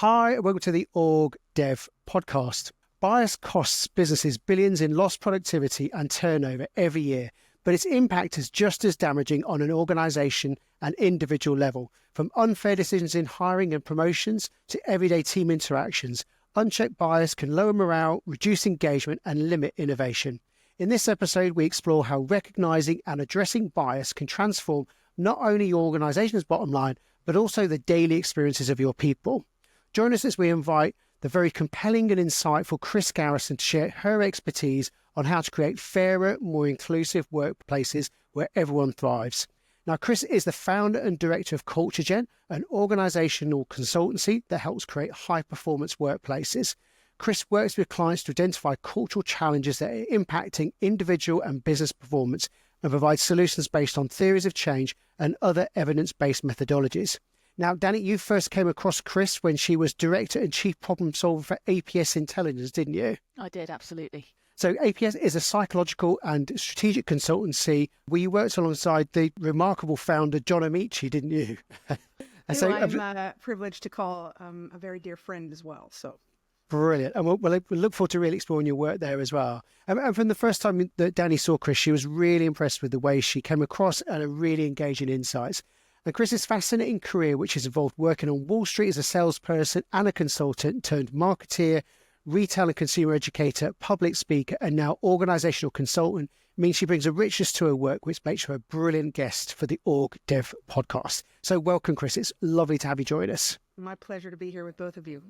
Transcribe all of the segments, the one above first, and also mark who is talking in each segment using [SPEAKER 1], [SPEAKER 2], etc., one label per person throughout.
[SPEAKER 1] Hi, and welcome to the OrgDev podcast. Bias costs businesses billions in lost productivity and turnover every year, but its impact is just as damaging on an organisation and individual level. From unfair decisions in hiring and promotions to everyday team interactions, unchecked bias can lower morale, reduce engagement, and limit innovation. In this episode, we explore how recognising and addressing bias can transform not only your organisation's bottom line, but also the daily experiences of your people. Join us as we invite the very compelling and insightful Chris Garrison to share her expertise on how to create fairer, more inclusive workplaces where everyone thrives. Now, Chris is the founder and director of CultureGen, an organisational consultancy that helps create high-performance workplaces. Chris works with clients to identify cultural challenges that are impacting individual and business performance and provides solutions based on theories of change and other evidence-based methodologies. Now, Danny, you first came across Chris when she was Director and Chief Problem Solver for APS Intelligence, didn't you?
[SPEAKER 2] I did, absolutely.
[SPEAKER 1] So APS is a psychological and strategic consultancy where you worked alongside the remarkable founder, John Amici, didn't you?
[SPEAKER 3] I'm privileged to call a very dear friend as well. So
[SPEAKER 1] brilliant. And we'll look forward to really exploring your work there as well. And from the first time that Danny saw Chris, she was really impressed with the way she came across and her really engaging insights. And Chris's fascinating career, which has involved working on Wall Street as a salesperson and a consultant turned marketeer, retail and consumer educator, public speaker, and now organisational consultant, means she brings a richness to her work, which makes her a brilliant guest for the OrgDev podcast. So welcome, Chris. It's lovely to have you join us.
[SPEAKER 3] My pleasure to be here with both of you.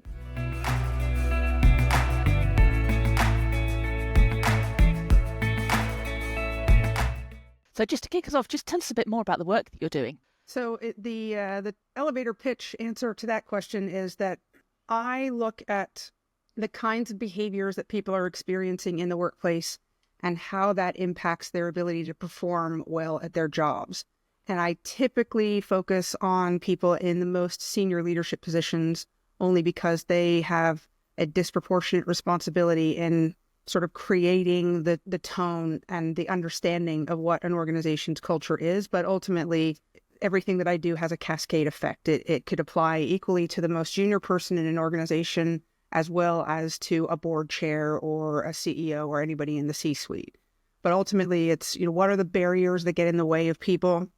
[SPEAKER 2] So just to kick us off, just tell us a bit more about the work that you're doing.
[SPEAKER 3] So the elevator pitch answer to that question is that I look at the kinds of behaviors that people are experiencing in the workplace and how that impacts their ability to perform well at their jobs. And I typically focus on people in the most senior leadership positions only because they have a disproportionate responsibility in sort of creating the tone and the understanding of what an organization's culture is. But ultimately, everything that I do has a cascade effect. It could apply equally to the most junior person in an organization as well as to a board chair or a CEO or anybody in the C-suite. But ultimately, it's, what are the barriers that get in the way of people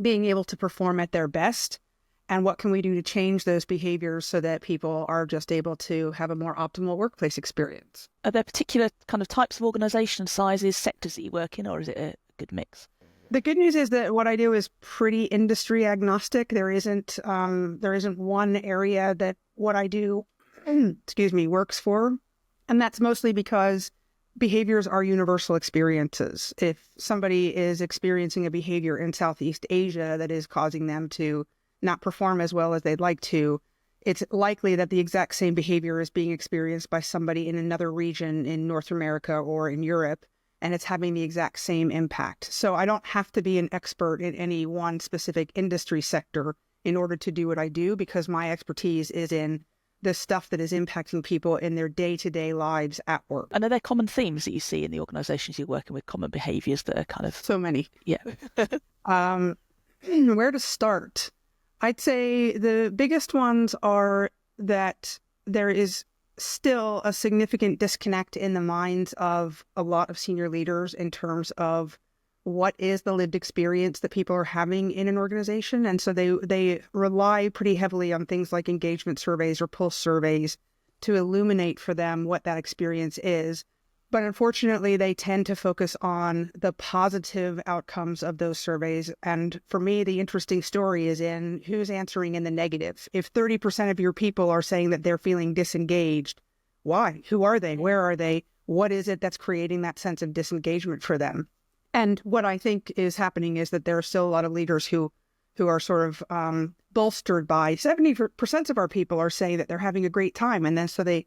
[SPEAKER 3] being able to perform at their best? And what can we do to change those behaviors so that people are just able to have a more optimal workplace experience?
[SPEAKER 2] Are there particular kind of types of organisation sizes, sectors that you work in, or is it a good mix?
[SPEAKER 3] The good news is that what I do is pretty industry agnostic. There isn't one area that what I do, works for. And that's mostly because behaviors are universal experiences. If somebody is experiencing a behavior in Southeast Asia that is causing them to not perform as well as they'd like to, it's likely that the exact same behavior is being experienced by somebody in another region in North America or in Europe, and it's having the exact same impact. So I don't have to be an expert in any one specific industry sector in order to do what I do, because my expertise is in the stuff that is impacting people in their day-to-day lives at work.
[SPEAKER 2] And are there common themes that you see in the organisations you're working with, common behaviours that are kind of...
[SPEAKER 3] So many.
[SPEAKER 2] Yeah.
[SPEAKER 3] Where to start? I'd say the biggest ones are that there is still a significant disconnect in the minds of a lot of senior leaders in terms of what is the lived experience that people are having in an organization. And so they rely pretty heavily on things like engagement surveys or pulse surveys to illuminate for them what that experience is. But unfortunately, they tend to focus on the positive outcomes of those surveys. And for me, the interesting story is in who's answering in the negative. If 30% of your people are saying that they're feeling disengaged, why? Who are they? Where are they? What is it that's creating that sense of disengagement for them? And what I think is happening is that there are still a lot of leaders who are sort of bolstered by 70% of our people are saying that they're having a great time. And then so they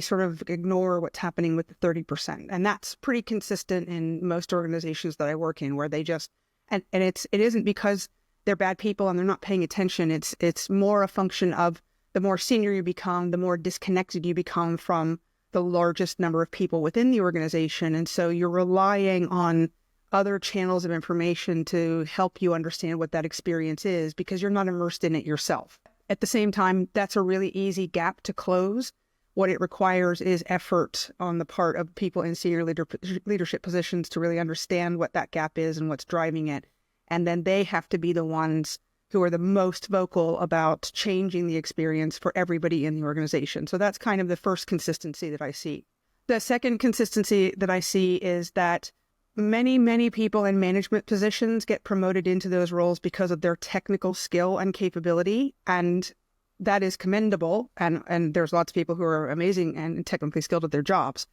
[SPEAKER 3] sort of ignore what's happening with the 30%. And that's pretty consistent in most organizations that I work in, where they just, and it isn't because they're bad people and they're not paying attention. It's more a function of the more senior you become, the more disconnected you become from the largest number of people within the organization. And so you're relying on other channels of information to help you understand what that experience is because you're not immersed in it yourself. at the same time, that's a really easy gap to close. What it requires is effort on the part of people in senior leadership positions to really understand what that gap is and what's driving it. And then they have to be the ones who are the most vocal about changing the experience for everybody in the organization. So that's kind of the first consistency that I see. The second consistency that I see is that many people in management positions get promoted into those roles because of their technical skill and capability. And that is commendable. And there's lots of people who are amazing and technically skilled at their jobs.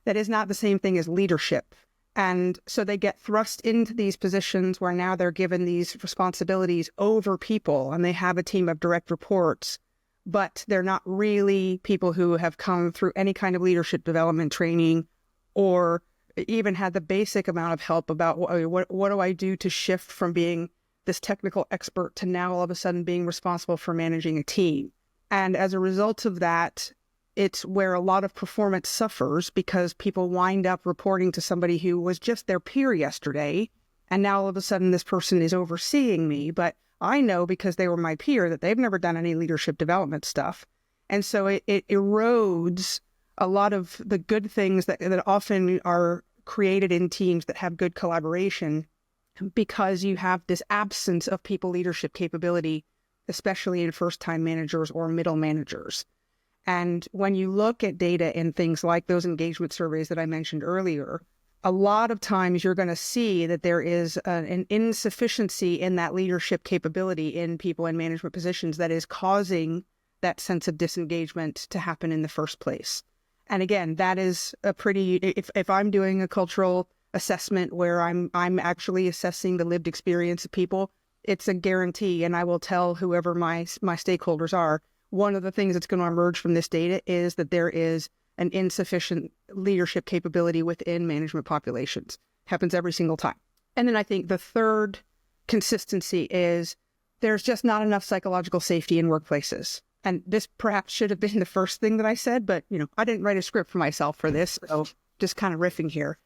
[SPEAKER 3] That is not the same thing as leadership. And so they get thrust into these positions where now they're given these responsibilities over people and they have a team of direct reports, but they're not really people who have come through any kind of leadership development training or even had the basic amount of help about what do I do to shift from being this technical expert to now all of a sudden being responsible for managing a team. And as a result of that, it's where a lot of performance suffers because people wind up reporting to somebody who was just their peer yesterday. And now all of a sudden this person is overseeing me, but I know because they were my peer that they've never done any leadership development stuff. And so it erodes a lot of the good things that often are created in teams that have good collaboration because you have this absence of people leadership capability, especially in first-time managers or middle managers. And when you look at data in things like those engagement surveys that I mentioned earlier, a lot of times you're going to see that there is an insufficiency in that leadership capability in people in management positions that is causing that sense of disengagement to happen in the first place. And again, that is a pretty, if I'm doing a cultural assessment where I'm actually assessing the lived experience of people, it's a guarantee. And I will tell whoever my stakeholders are, one of the things that's going to emerge from this data is that there is an insufficient leadership capability within management populations. Happens every single time. And then I think the third consistency is there's just not enough psychological safety in workplaces. And this perhaps should have been the first thing that I said, but I didn't write a script for myself for this, so just kind of riffing here.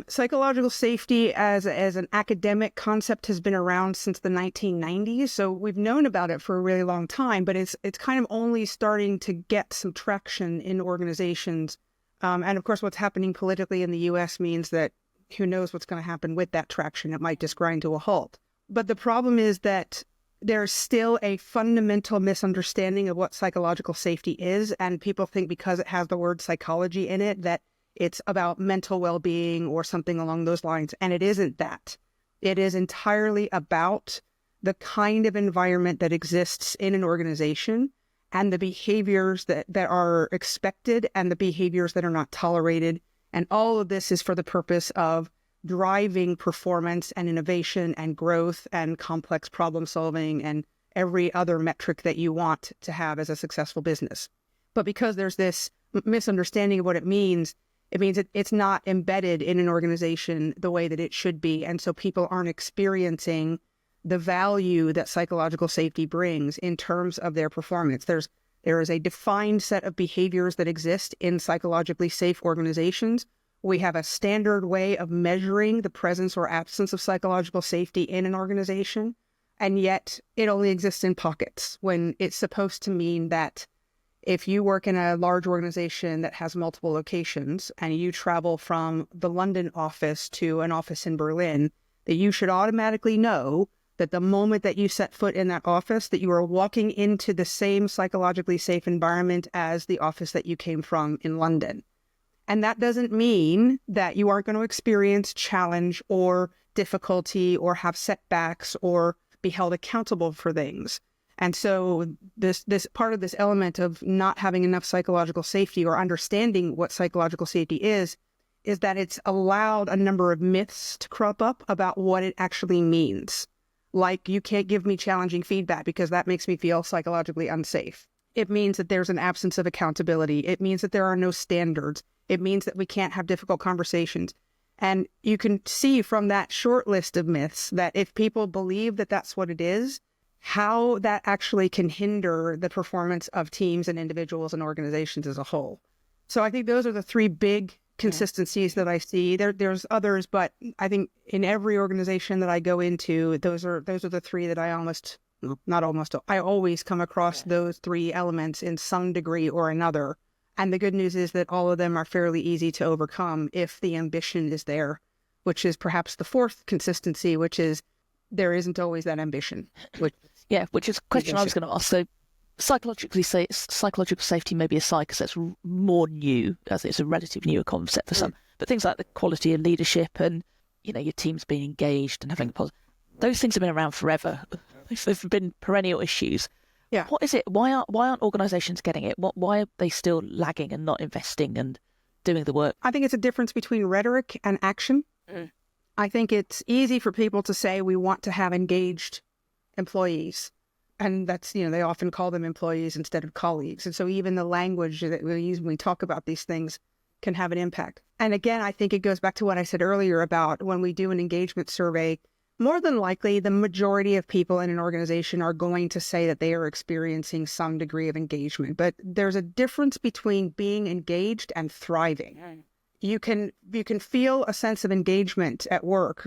[SPEAKER 3] Psychological safety as an academic concept has been around since the 1990s, so we've known about it for a really long time, but it's kind of only starting to get some traction in organizations. And of course, what's happening politically in the U.S. means that who knows what's going to happen with that traction. It might just grind to a halt. But the problem is that there's still a fundamental misunderstanding of what psychological safety is, and people think because it has the word psychology in it that it's about mental well-being or something along those lines, and it isn't that. It is entirely about the kind of environment that exists in an organization and the behaviors that are expected and the behaviors that are not tolerated. And all of this is for the purpose of driving performance and innovation and growth and complex problem solving and every other metric that you want to have as a successful business. But because there's this misunderstanding of what it means it's not embedded in an organization the way that it should be. And so people aren't experiencing the value that psychological safety brings in terms of their performance. There is a defined set of behaviors that exist in psychologically safe organizations. We have a standard way of measuring the presence or absence of psychological safety in an organization, and yet it only exists in pockets when it's supposed to mean that if you work in a large organization that has multiple locations and you travel from the London office to an office in Berlin, that you should automatically know that the moment that you set foot in that office, that you are walking into the same psychologically safe environment as the office that you came from in London. And that doesn't mean that you aren't going to experience challenge or difficulty or have setbacks or be held accountable for things. And so this part of this element of not having enough psychological safety or understanding what psychological safety is that it's allowed a number of myths to crop up about what it actually means. Like, you can't give me challenging feedback because that makes me feel psychologically unsafe. It means that there's an absence of accountability. It means that there are no standards. It means that we can't have difficult conversations. And you can see from that short list of myths that if people believe that that's what it is, how that actually can hinder the performance of teams and individuals and organizations as a whole. So I think those are the three big consistencies that I see. There's others, but I think in every organization that I go into, those are the three that I almost not almost, I always come across those three elements in some degree or another. And the good news is that all of them are fairly easy to overcome if the ambition is there, which is perhaps the fourth consistency, which is there isn't always that ambition.
[SPEAKER 2] Which is a question I was going to ask. So psychological safety may be a side because that's more new, as it's a relatively newer concept for some. But things like the quality of leadership and, your team's being engaged and having a positive, those things have been around forever. They've been perennial issues.
[SPEAKER 3] Yeah.
[SPEAKER 2] What is it? Why aren't organisations getting it? Why are they still lagging and not investing and doing the work?
[SPEAKER 3] I think it's a difference between rhetoric and action. I think it's easy for people to say we want to have engaged employees. And that's, they often call them employees instead of colleagues. And so even the language that we use when we talk about these things can have an impact. And again, I think it goes back to what I said earlier about when we do an engagement survey, more than likely, the majority of people in an organization are going to say that they are experiencing some degree of engagement. But there's a difference between being engaged and thriving. You can feel a sense of engagement at work,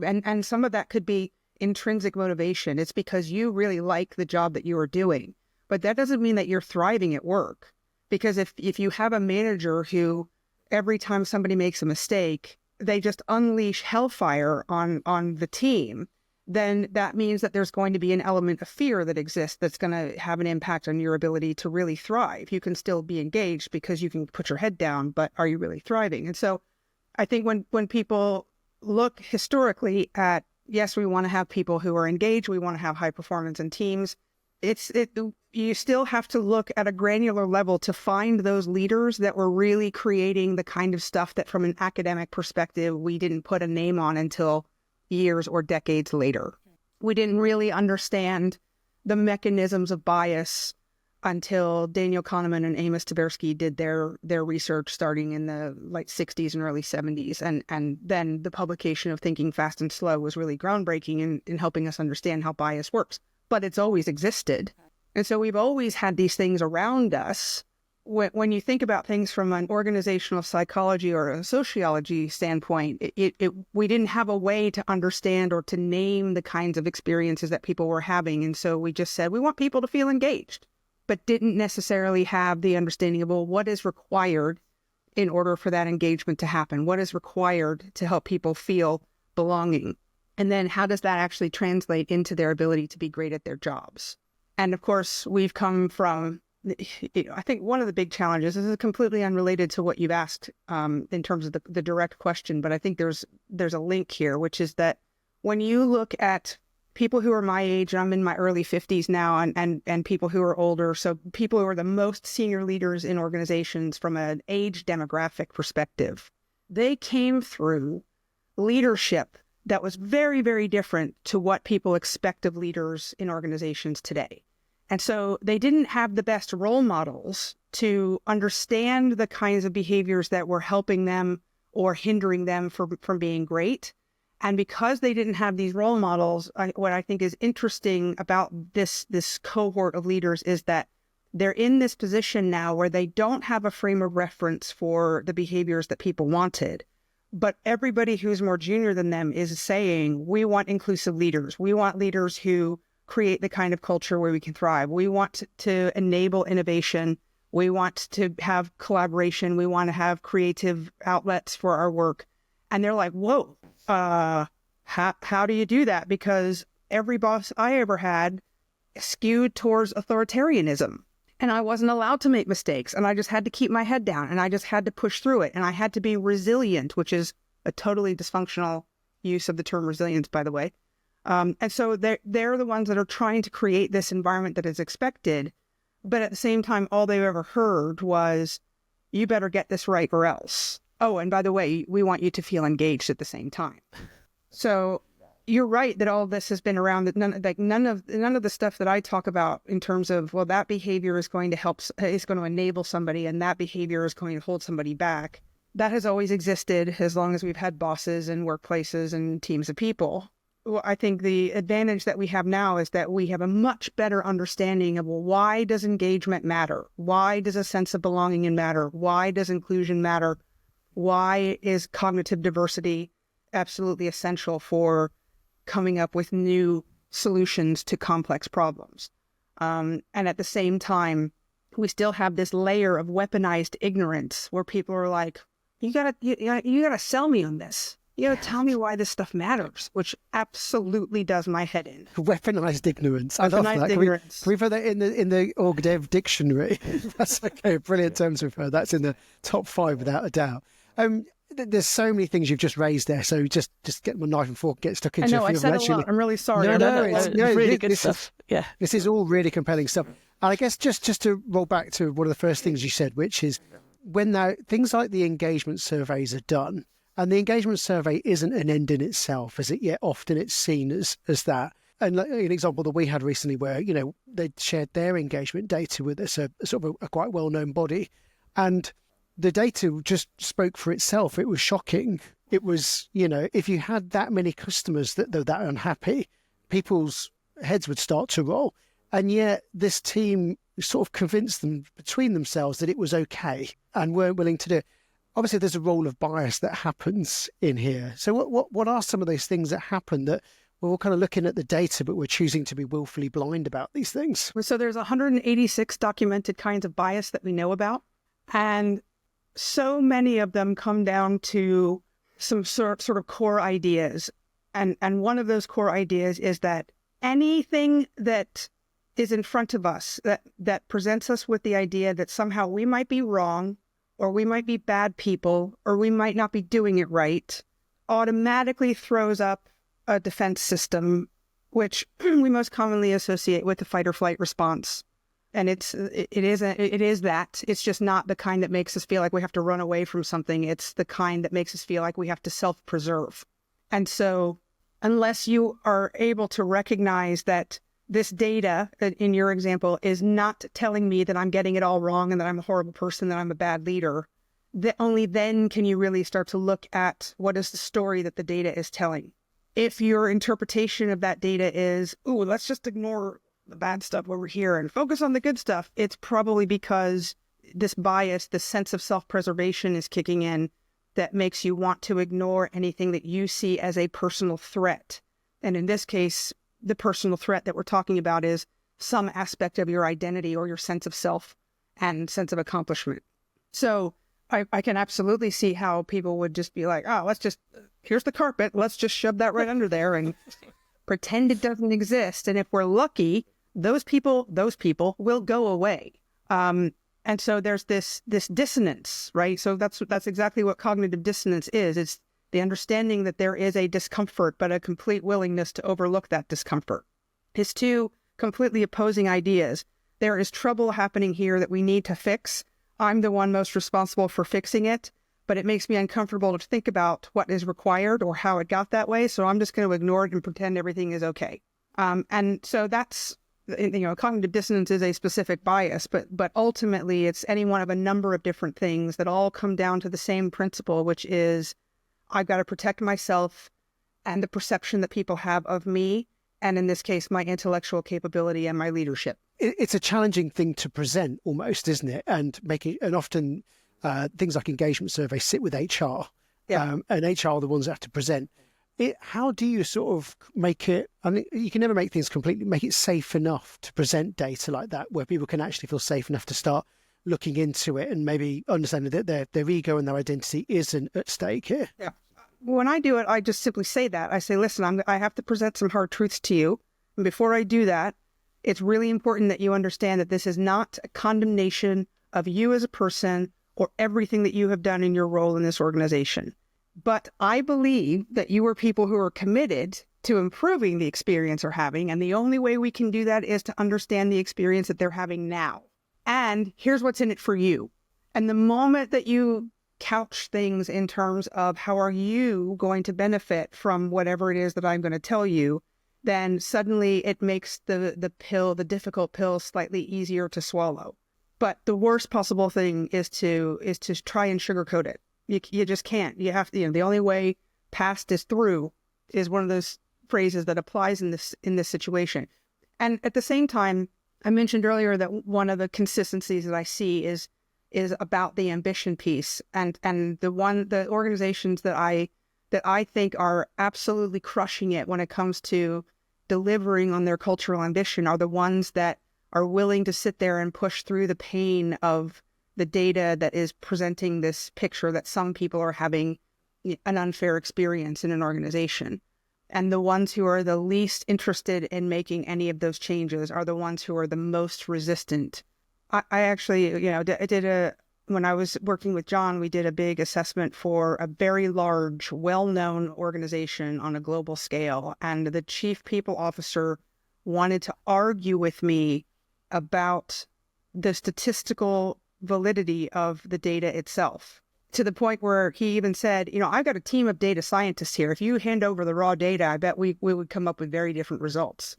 [SPEAKER 3] and some of that could be intrinsic motivation. It's because you really like the job that you are doing. But that doesn't mean that you're thriving at work. Because if you have a manager who every time somebody makes a mistake, they just unleash hellfire on the team, then that means that there's going to be an element of fear that exists that's going to have an impact on your ability to really thrive. You can still be engaged because you can put your head down, but are you really thriving? And so I think when people look historically at, yes, we want to have people who are engaged, we want to have high performance in teams, you still have to look at a granular level to find those leaders that were really creating the kind of stuff that from an academic perspective, we didn't put a name on until years or decades later. We didn't really understand the mechanisms of bias until Daniel Kahneman and Amos Tversky did their research starting in the late 60s and early 70s. And then the publication of Thinking Fast and Slow was really groundbreaking in helping us understand how bias works. But it's always existed. And so we've always had these things around us. When you think about things from an organizational psychology or a sociology standpoint, we didn't have a way to understand or to name the kinds of experiences that people were having. And so we just said, we want people to feel engaged, but didn't necessarily have the understanding of, well, what is required in order for that engagement to happen? What is required to help people feel belonging? And then how does that actually translate into their ability to be great at their jobs? And of course, we've come from, I think one of the big challenges, this is completely unrelated to what you've asked in terms of the direct question, but I think there's a link here, which is that when you look at people who are my age, and I'm in my early 50s now, and people who are older, so people who are the most senior leaders in organizations from an age demographic perspective, they came through leadership that was very, very different to what people expect of leaders in organizations today. And so they didn't have the best role models to understand the kinds of behaviors that were helping them or hindering them from being great. And because they didn't have these role models, what I think is interesting about this cohort of leaders is that they're in this position now where they don't have a frame of reference for the behaviors that people wanted. But everybody who's more junior than them is saying, we want inclusive leaders. We want leaders who create the kind of culture where we can thrive. We want to enable innovation. We want to have collaboration. We want to have creative outlets for our work. And they're like, whoa, how do you do that? Because every boss I ever had skewed towards authoritarianism. And I wasn't allowed to make mistakes. And I just had to keep my head down. And I just had to push through it. And I had to be resilient, which is a totally dysfunctional use of the term resilience, by the way. And so they're the ones that are trying to create this environment that is expected. But at the same time, all they've ever heard was, you better get this right or else. Oh, and by the way, we want you to feel engaged at the same time. So you're right that all of this has been around. That none of the stuff that I talk about in terms of, well, that behavior is going to enable somebody, and that behavior is going to hold somebody back. That has always existed as long as we've had bosses and workplaces and teams of people. Well, I think the advantage that we have now is that we have a much better understanding of, well, why does engagement matter? Why does a sense of belonging matter? Why does inclusion matter? Why is cognitive diversity absolutely essential for coming up with new solutions to complex problems. And at the same time, we still have this layer of weaponized ignorance where people are like, you gotta sell me on this. You gotta tell me why this stuff matters, which absolutely does my head in.
[SPEAKER 1] Weaponized ignorance. I love that.
[SPEAKER 3] Ignorance.
[SPEAKER 1] Can we put that in the OrgDev dictionary? That's okay. Brilliant terms we've heard. That's in the top 5 without a doubt. There's so many things you've just raised there. So just get my knife and fork, get stuck into.
[SPEAKER 3] I know I said a lot. I'm really sorry.
[SPEAKER 2] It's really good stuff. Yeah,
[SPEAKER 1] this is all really compelling stuff. And I guess just to roll back to one of the first things you said, which is when now things like the engagement surveys are done. And the engagement survey isn't an end in itself, as it yet often it's seen as that. And an example that we had recently where, they shared their engagement data with us, a sort of a quite well-known body. And the data just spoke for itself. It was shocking. It was, if you had that many customers that were that unhappy, people's heads would start to roll. And yet this team sort of convinced them between themselves that it was okay and weren't willing to do it. Obviously, there's a role of bias that happens in here. So what are some of those things that happen that we're all kind of looking at the data, but we're choosing to be willfully blind about these things?
[SPEAKER 3] So there's 186 documented kinds of bias that we know about. And so many of them come down to some sort of core ideas. And one of those core ideas is that anything that is in front of us that presents us with the idea that somehow we might be wrong, or we might be bad people, or we might not be doing it right, automatically throws up a defense system, which we most commonly associate with the fight or flight response. And it is that. It's just not the kind that makes us feel like we have to run away from something. It's the kind that makes us feel like we have to self-preserve. And so unless you are able to recognize that this data, in your example, is not telling me that I'm getting it all wrong and that I'm a horrible person, that I'm a bad leader, that only then can you really start to look at what is the story that the data is telling. If your interpretation of that data is, let's just ignore the bad stuff over here and focus on the good stuff, it's probably because this bias, this sense of self-preservation is kicking in that makes you want to ignore anything that you see as a personal threat. And in this case, the personal threat that we're talking about is some aspect of your identity or your sense of self and sense of accomplishment. So I can absolutely see how people would just be like, here's the carpet, let's just shove that right under there and pretend it doesn't exist. And if we're lucky, those people will go away. And so there's this dissonance, right? So that's exactly what cognitive dissonance is. It's the understanding that there is a discomfort, but a complete willingness to overlook that discomfort. It's two completely opposing ideas. There is trouble happening here that we need to fix. I'm the one most responsible for fixing it, but it makes me uncomfortable to think about what is required or how it got that way. So I'm just going to ignore it and pretend everything is okay. And so that's, cognitive dissonance is a specific bias, but ultimately it's any one of a number of different things that all come down to the same principle, which is I've got to protect myself and the perception that people have of me, and in this case, my intellectual capability and my leadership.
[SPEAKER 1] It's a challenging thing to present almost, isn't it? And often things like engagement surveys sit with HR, and HR are the ones that have to present. How do you sort of make it, you can never make things completely, make it safe enough to present data like that, where people can actually feel safe enough to start looking into it and maybe understanding that their ego and their identity isn't at stake here?
[SPEAKER 3] Yeah. When I do it, I just simply say that. I say, listen, I have to present some hard truths to you. And before I do that, it's really important that you understand that this is not a condemnation of you as a person or everything that you have done in your role in this organization. But I believe that you are people who are committed to improving the experience they're having. And the only way we can do that is to understand the experience that they're having now. And here's what's in it for you. And the moment that you couch things in terms of how are you going to benefit from whatever it is that I'm going to tell you, then suddenly it makes the difficult pill slightly easier to swallow. But the worst possible thing is to try and sugarcoat it. You just can't. You have to, the only way past is through is one of those phrases that applies in this situation. And at the same time, I mentioned earlier that one of the consistencies that I see is about the ambition piece, and the organizations that I think are absolutely crushing it when it comes to delivering on their cultural ambition are the ones that are willing to sit there and push through the pain of the data that is presenting this picture that some people are having an unfair experience in an organization. And the ones who are the least interested in making any of those changes are the ones who are the most resistant. I actually, when I was working with John, we did a big assessment for a very large, well-known organization on a global scale. And the chief people officer wanted to argue with me about the statistical validity of the data itself, to the point where he even said, I've got a team of data scientists here. If you hand over the raw data, I bet we would come up with very different results.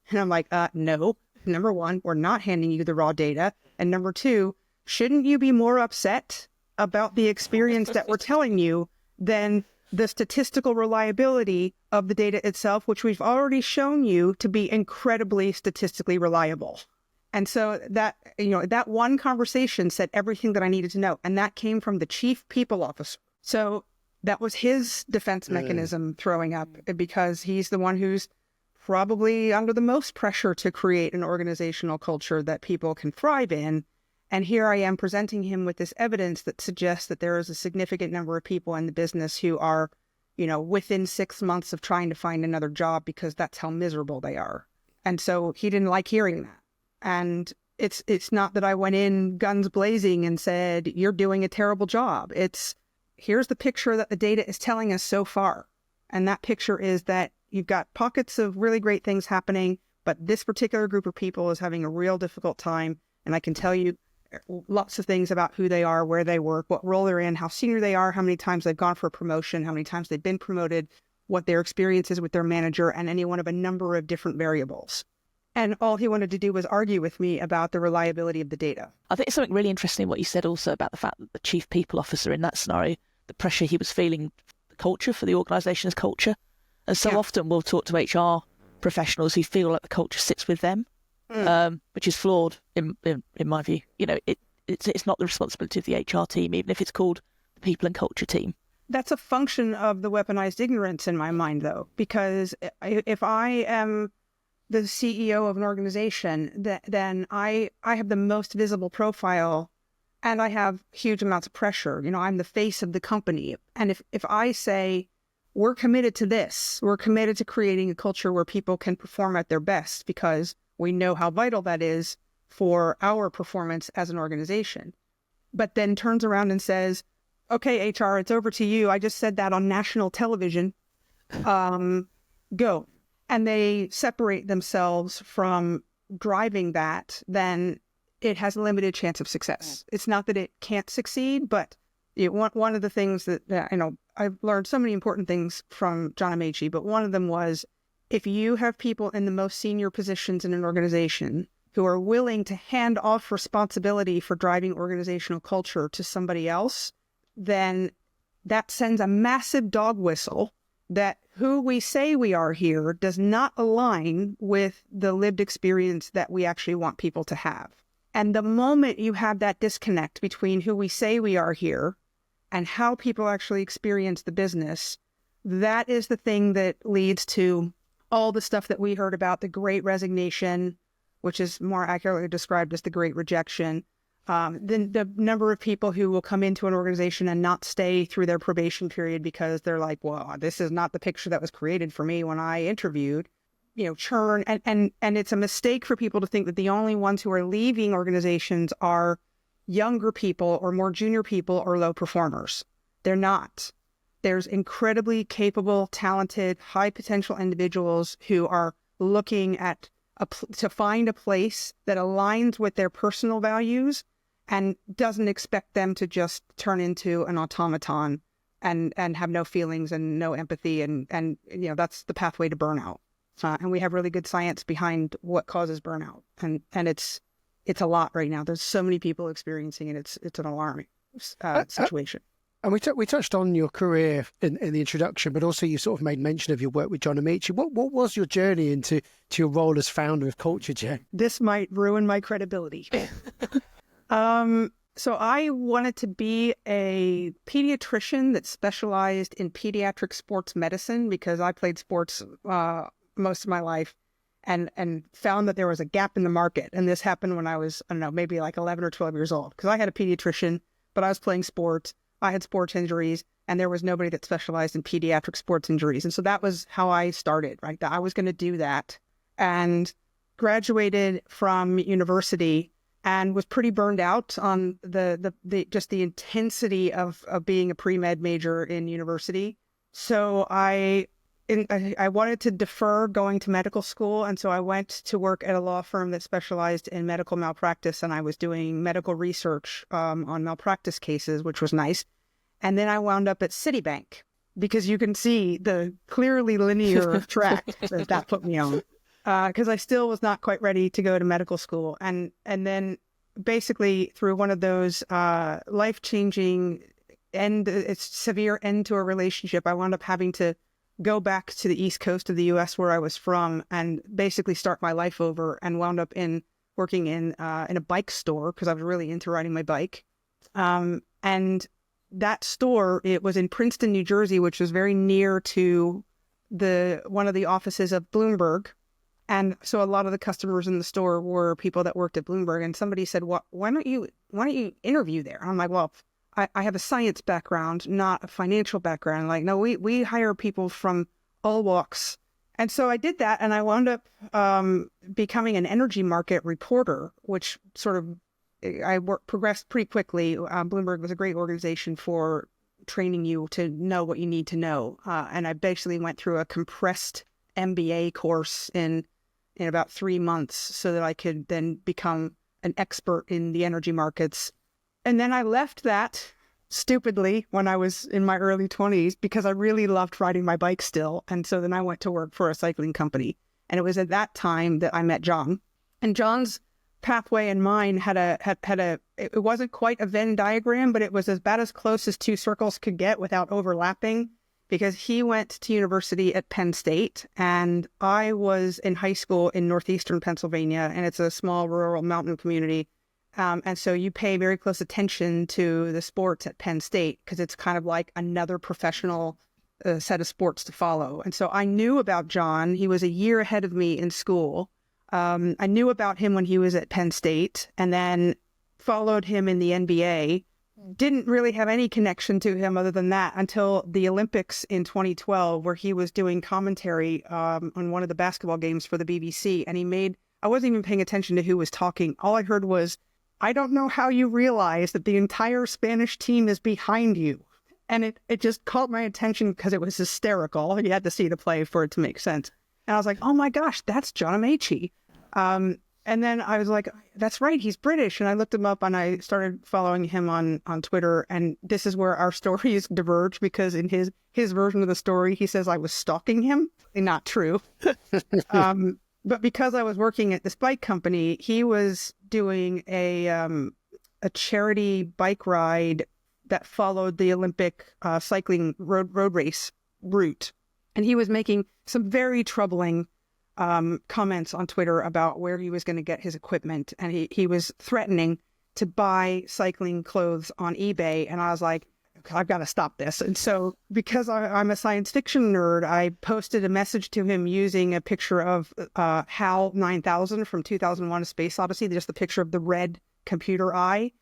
[SPEAKER 3] And I'm like, no. Number one, we're not handing you the raw data. And number two, shouldn't you be more upset about the experience that we're telling you than the statistical reliability of the data itself, which we've already shown you to be incredibly statistically reliable? And so that one conversation said everything that I needed to know. And that came from the chief people officer. So that was his defense mechanism throwing up, because he's the one who's probably under the most pressure to create an organizational culture that people can thrive in. And here I am presenting him with this evidence that suggests that there is a significant number of people in the business who are, within 6 months of trying to find another job because that's how miserable they are. And so he didn't like hearing that. And it's not that I went in guns blazing and said, you're doing a terrible job. It's, here's the picture that the data is telling us so far. And that picture is that you've got pockets of really great things happening, but this particular group of people is having a real difficult time. And I can tell you lots of things about who they are, where they work, what role they're in, how senior they are, how many times they've gone for a promotion, how many times they've been promoted, what their experience is with their manager, and any one of a number of different variables. And all he wanted to do was argue with me about the reliability of the data.
[SPEAKER 2] I think it's something really interesting what you said also about the fact that the chief people officer in that scenario, the pressure he was feeling, the culture for the organisation's culture. And so often we'll talk to HR professionals who feel like the culture sits with them, which is flawed in my view. It's not the responsibility of the HR team, even if it's called the people and culture team.
[SPEAKER 3] That's a function of the weaponized ignorance in my mind, though, because if I am the CEO of an organization, then I have the most visible profile and I have huge amounts of pressure. I'm the face of the company. And if I say, we're committed to this, we're committed to creating a culture where people can perform at their best because we know how vital that is for our performance as an organization, but then turns around and says, okay, HR, it's over to you. I just said that on national television. Go. And they separate themselves from driving that, then it has a limited chance of success. It's not that it can't succeed, but one of the things that I've learned so many important things from John Amaechi, but one of them was, if you have people in the most senior positions in an organization who are willing to hand off responsibility for driving organizational culture to somebody else, then that sends a massive dog whistle that who we say we are here does not align with the lived experience that we actually want people to have. And the moment you have that disconnect between who we say we are here and how people actually experience the business, that is the thing that leads to all the stuff that we heard about, the Great Resignation, which is more accurately described as the Great Rejection. The number of people who will come into an organization and not stay through their probation period because they're like, well, this is not the picture that was created for me when I interviewed, churn. And it's a mistake for people to think that the only ones who are leaving organizations are younger people or more junior people or low performers. They're not. There's incredibly capable, talented, high potential individuals who are looking at to find a place that aligns with their personal values and doesn't expect them to just turn into an automaton and have no feelings and no empathy. And that's the pathway to burnout. And we have really good science behind what causes burnout. And it's a lot right now. There's so many people experiencing it. It's an alarming situation.
[SPEAKER 1] And we touched on your career in the introduction, but also you sort of made mention of your work with John Amaechi. What was your journey into your role as founder of Culture, Jen?
[SPEAKER 3] This might ruin my credibility. So I wanted to be a pediatrician that specialized in pediatric sports medicine because I played sports most of my life and found that there was a gap in the market. And this happened when I was, I don't know, maybe like 11 or 12 years old, because I had a pediatrician, but I was playing sports. I had sports injuries, and there was nobody that specialized in pediatric sports injuries. And so that was how I started, right? That I was going to do that, and graduated from university and was pretty burned out on the just the intensity of being a pre-med major in university. So I wanted to defer going to medical school, and so I went to work at a law firm that specialized in medical malpractice, and I was doing medical research on malpractice cases, which was nice. And then I wound up at Citibank, because you can see the clearly linear track that put me on, because I still was not quite ready to go to medical school. And then basically through one of those life-changing severe end to a relationship, I wound up having to go back to the East Coast of the U.S. where I was from and basically start my life over, and wound up working in a bike store, because I was really into riding my bike. And that store, it was in Princeton, New Jersey, which was very near to one of the offices of Bloomberg. And so a lot of the customers in the store were people that worked at Bloomberg. And somebody said, why don't you interview there? And I'm like, well, I have a science background, not a financial background. Like, no, we hire people from all walks. And so I did that, and I wound up becoming an energy market reporter, which sort of, progressed pretty quickly. Bloomberg was a great organization for training you to know what you need to know. And I basically went through a compressed MBA course in about 3 months so that I could then become an expert in the energy markets. And then I left that stupidly when I was in my early 20s, because I really loved riding my bike still. And so then I went to work for a cycling company. And it was at that time that I met John. And John's pathway and mine it wasn't quite a Venn diagram, but it was about as close as two circles could get without overlapping, because he went to university at Penn State and I was in high school in northeastern Pennsylvania, and it's a small rural mountain community. And so you pay very close attention to the sports at Penn State, because it's kind of like another professional set of sports to follow. And so I knew about John. He was a year ahead of me in school. I knew about him when he was at Penn State, and then followed him in the NBA. Didn't really have any connection to him other than that until the Olympics in 2012, where he was doing commentary on one of the basketball games for the BBC. And I wasn't even paying attention to who was talking. All I heard was, "I don't know how you realize that the entire Spanish team is behind you." And it just caught my attention because it was hysterical. You had to see the play for it to make sense. And I was like, oh my gosh, that's John Amaechi. And then I was like, that's right, he's British. And I looked him up and I started following him on Twitter. And this is where our stories diverge, because in his version of the story, he says I was stalking him. Not true. But because I was working at this bike company, he was doing a charity bike ride that followed the Olympic cycling road race route. And he was making some very troubling comments on Twitter about where he was going to get his equipment. And he was threatening to buy cycling clothes on eBay. And I was like, I've got to stop this. And so because I'm a science fiction nerd, I posted a message to him using a picture of HAL 9000 from 2001: A Space Odyssey, just the picture of the red computer eye.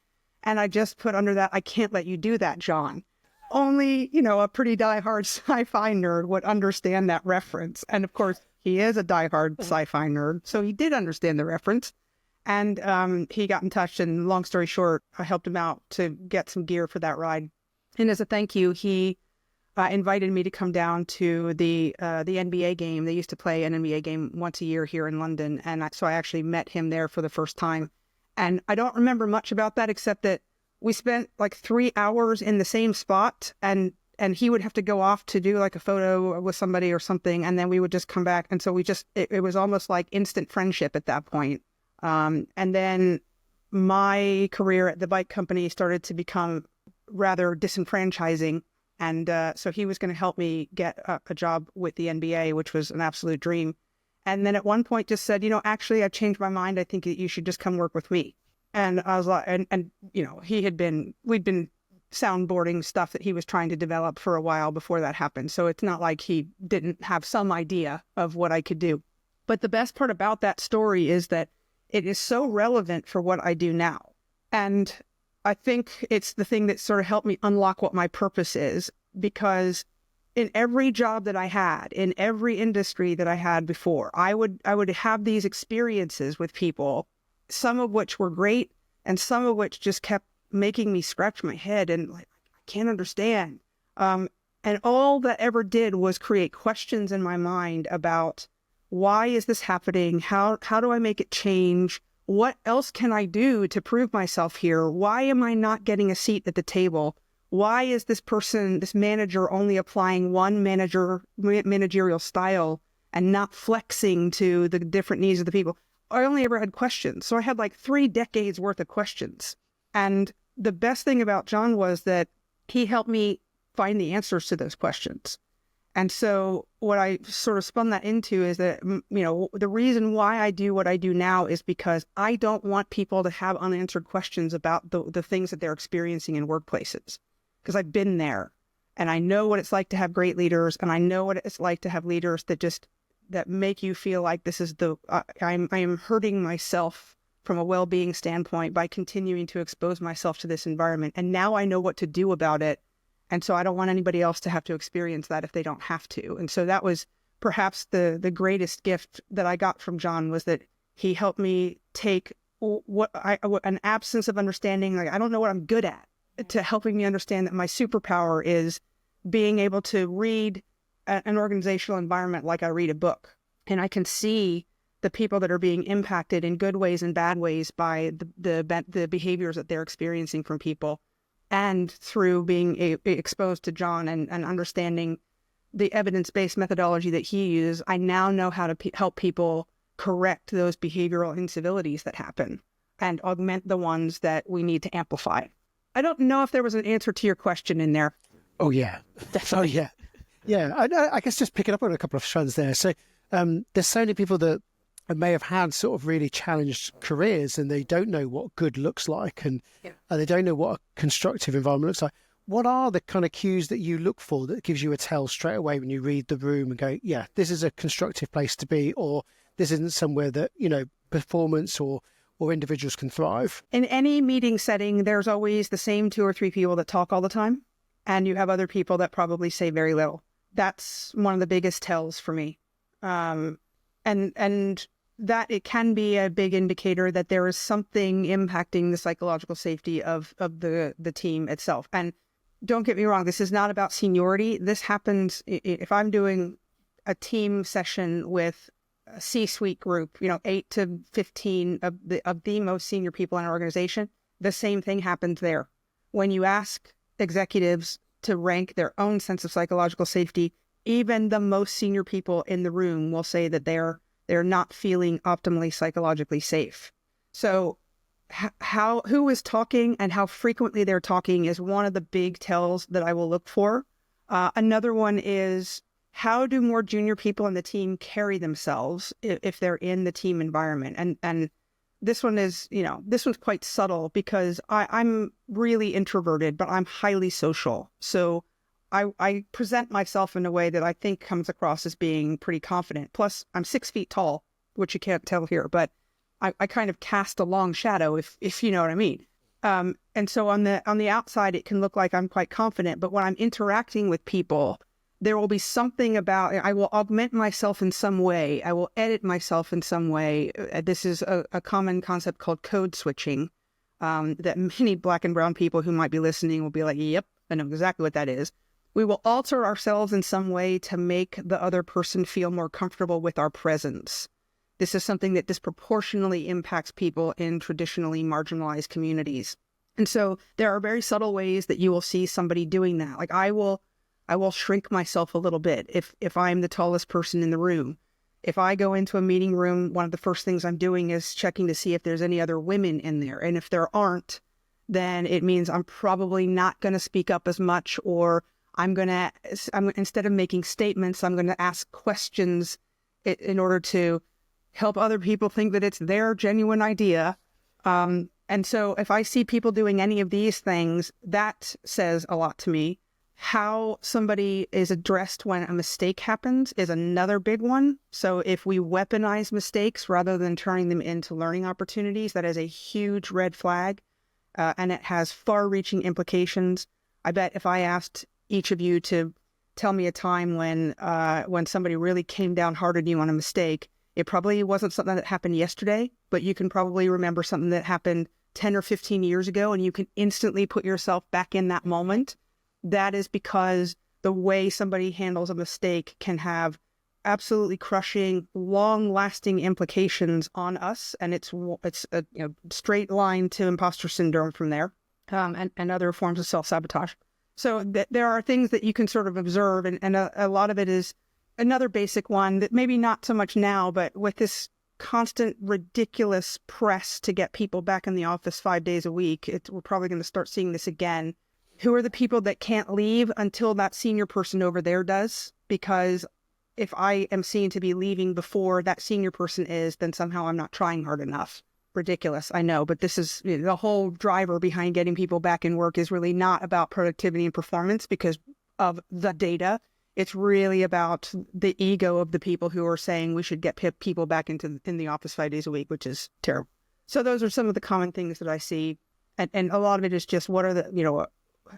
[SPEAKER 3] And I just put under that, "I can't let you do that, John." Only, a pretty diehard sci-fi nerd would understand that reference. And of course, he is a diehard sci-fi nerd, so he did understand the reference. And he got in touch, and long story short, I helped him out to get some gear for that ride. And as a thank you, he invited me to come down to the NBA game. They used to play an NBA game once a year here in London. And so I actually met him there for the first time. And I don't remember much about that, except that we spent like 3 hours in the same spot, and he would have to go off to do like a photo with somebody or something. And then we would just come back. And so it was almost like instant friendship at that point. And then my career at the bike company started to become rather disenfranchising. And so he was going to help me get a job with the NBA, which was an absolute dream. And then at one point just said, actually, I've changed my mind. I think that you should just come work with me. And I was like, and we'd been soundboarding stuff that he was trying to develop for a while before that happened. So it's not like he didn't have some idea of what I could do. But the best part about that story is that it is so relevant for what I do now. And I think it's the thing that sort of helped me unlock what my purpose is, because in every job that I had, in every industry that I had before, I would have these experiences with people, some of which were great and some of which just kept making me scratch my head and like, I can't understand. And all that ever did was create questions in my mind about, why is this happening? How do I make it change? What else can I do to prove myself here? Why am I not getting a seat at the table? Why is this person, this manager, only applying one managerial style and not flexing to the different needs of the people? I only ever had questions. So I had like 3 decades worth of questions. And the best thing about John was that he helped me find the answers to those questions. And so what I sort of spun that into is that, the reason why I do what I do now is because I don't want people to have unanswered questions about the things that they're experiencing in workplaces. Because I've been there and I know what it's like to have great leaders, and I know what it's like to have leaders that make you feel like this is I am hurting myself from a well-being standpoint by continuing to expose myself to this environment. And now I know what to do about it. And so I don't want anybody else to have to experience that if they don't have to. And so that was perhaps the greatest gift that I got from John, was that he helped me take an absence of understanding, like I don't know what I'm good at, to helping me understand that my superpower is being able to read an organizational environment like I read a book. And I can see the people that are being impacted in good ways and bad ways by the behaviors that they're experiencing from people. And through being exposed to John and understanding the evidence-based methodology that he uses, I now know how to help people correct those behavioral incivilities that happen and augment the ones that we need to amplify. I don't know if there was an answer to your question in there.
[SPEAKER 1] Oh, yeah.
[SPEAKER 2] Definitely.
[SPEAKER 1] Oh, yeah. Yeah, I guess just picking up on a couple of strands there. So there's so many people that may have had sort of really challenged careers and they don't know what good looks like, and they don't know what a constructive environment looks like. What are the kind of cues that you look for that gives you a tell straight away when you read the room and go, yeah, this is a constructive place to be, or this isn't somewhere that, performance or individuals can thrive?
[SPEAKER 3] In any meeting setting, there's always the same 2 or 3 people that talk all the time, and you have other people that probably say very little. That's one of the biggest tells for me. And that it can be a big indicator that there is something impacting the psychological safety of the team itself. And don't get me wrong, this is not about seniority. This happens if I'm doing a team session with a C-suite group, 8 to 15 of the most senior people in our organization. The same thing happens there. When you ask executives to rank their own sense of psychological safety, even the most senior people in the room will say that they're not feeling optimally psychologically safe. So who is talking and how frequently they're talking is one of the big tells that I will look for. Another one is, how do more junior people in the team carry themselves if they're in the team environment? And this one is, this one's quite subtle because I'm really introverted, but I'm highly social. So I present myself in a way that I think comes across as being pretty confident. Plus, I'm 6 feet tall, which you can't tell here, but I kind of cast a long shadow, if you know what I mean. And so on the outside, it can look like I'm quite confident, but when I'm interacting with people, there will be something about, I will augment myself in some way. I will edit myself in some way. This is a common concept called code switching, that many Black and brown people who might be listening will be like, yep, I know exactly what that is. We will alter ourselves in some way to make the other person feel more comfortable with our presence. This is something that disproportionately impacts people in traditionally marginalized communities. And so there are very subtle ways that you will see somebody doing that. Like I will shrink myself a little bit if I'm the tallest person in the room. If I go into a meeting room, one of the first things I'm doing is checking to see if there's any other women in there. And if there aren't, then it means I'm probably not going to speak up as much, or instead of making statements, I'm going to ask questions in order to help other people think that it's their genuine idea. And so if I see people doing any of these things, that says a lot to me. How somebody is addressed when a mistake happens is another big one. So if we weaponize mistakes rather than turning them into learning opportunities, that is a huge red flag, and it has far-reaching implications. I bet if I asked each of you to tell me a time when somebody really came down hard on you on a mistake, it probably wasn't something that happened yesterday, but you can probably remember something that happened 10 or 15 years ago, and you can instantly put yourself back in that moment. That is because the way somebody handles a mistake can have absolutely crushing, long-lasting implications on us, and it's a straight line to imposter syndrome from there, and other forms of self-sabotage. So there are things that you can sort of observe, and a lot of it is another basic one that maybe not so much now, but with this constant ridiculous press to get people back in the office 5 days a week, we're probably going to start seeing this again. Who are the people that can't leave until that senior person over there does? Because if I am seen to be leaving before that senior person is, then somehow I'm not trying hard enough. Ridiculous, I know, but this is the whole driver behind getting people back in work is really not about productivity and performance because of the data. It's really about the ego of the people who are saying we should get people back in the office 5 days a week, which is terrible. So those are some of the common things that I see. And a lot of it is just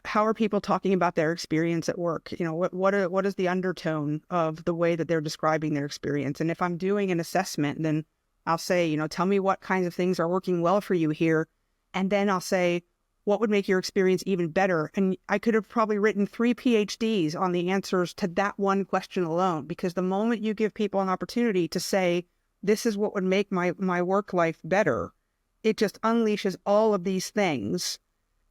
[SPEAKER 3] how are people talking about their experience at work? What is the undertone of the way that they're describing their experience? And if I'm doing an assessment, then I'll say, tell me what kinds of things are working well for you here. And then I'll say, what would make your experience even better? And I could have probably written 3 PhDs on the answers to that one question alone, because the moment you give people an opportunity to say, this is what would make my work life better, it just unleashes all of these things.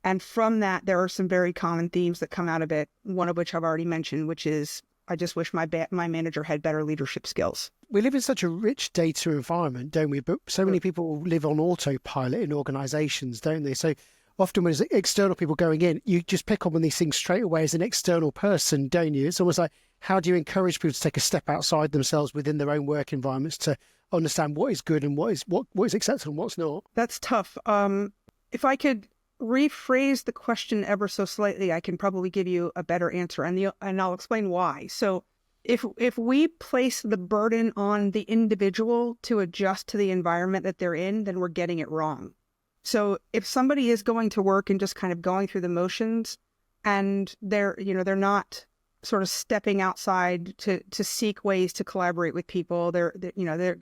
[SPEAKER 3] And from that, there are some very common themes that come out of it, one of which I've already mentioned, which is, I just wish my manager had better leadership skills.
[SPEAKER 1] We live in such a rich data environment, don't we? But so many people live on autopilot in organizations, don't they? So often when there's external people going in, you just pick up on these things straight away as an external person, don't you? It's almost like, how do you encourage people to take a step outside themselves within their own work environments to understand what is good and what is acceptable and what's not?
[SPEAKER 3] That's tough. If I could rephrase the question ever so slightly, I can probably give you a better answer, and I'll explain why. So if we place the burden on the individual to adjust to the environment that they're in, then we're getting it wrong. So if somebody is going to work and just kind of going through the motions, and they're not sort of stepping outside to seek ways to collaborate with people, they're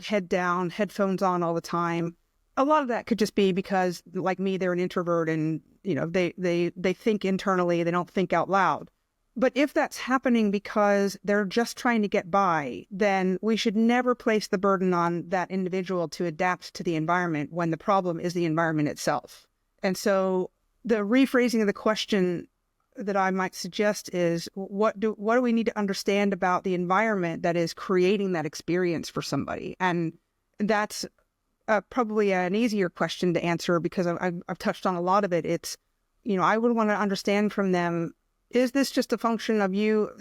[SPEAKER 3] head down, headphones on all the time. A lot of that could just be because, like me, they're an introvert and, they think internally, they don't think out loud. But if that's happening because they're just trying to get by, then we should never place the burden on that individual to adapt to the environment when the problem is the environment itself. And so the rephrasing of the question that I might suggest is, what do we need to understand about the environment that is creating that experience for somebody? And that's probably an easier question to answer because I've touched on a lot of it. It's, I would want to understand from them, is this just a function of you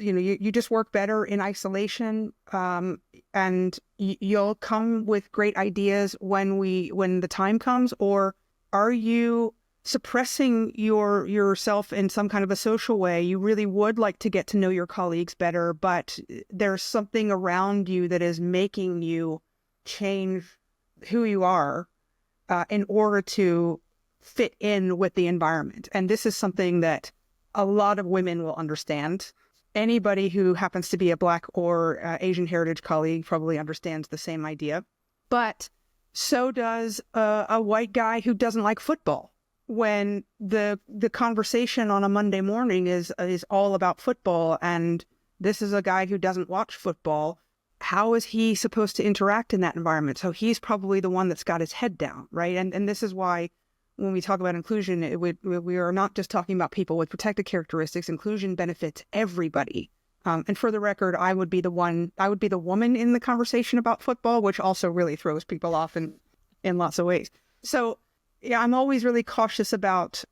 [SPEAKER 3] just work better in isolation, and you'll come with great ideas when the time comes, or are you suppressing yourself in some kind of a social way? You really would like to get to know your colleagues better, but there's something around you that is making you change who you are in order to fit in with the environment. And this is something that a lot of women will understand. Anybody who happens to be a Black or Asian heritage colleague probably understands the same idea. But so does a white guy who doesn't like football. When the conversation on a Monday morning is all about football, and this is a guy who doesn't watch football, how is he supposed to interact in that environment? So he's probably the one that's got his head down, right? And this is why when we talk about inclusion, we are not just talking about people with protected characteristics. Inclusion benefits everybody. And for the record, I would be the woman in the conversation about football, which also really throws people off in lots of ways. So yeah, I'm always really cautious about,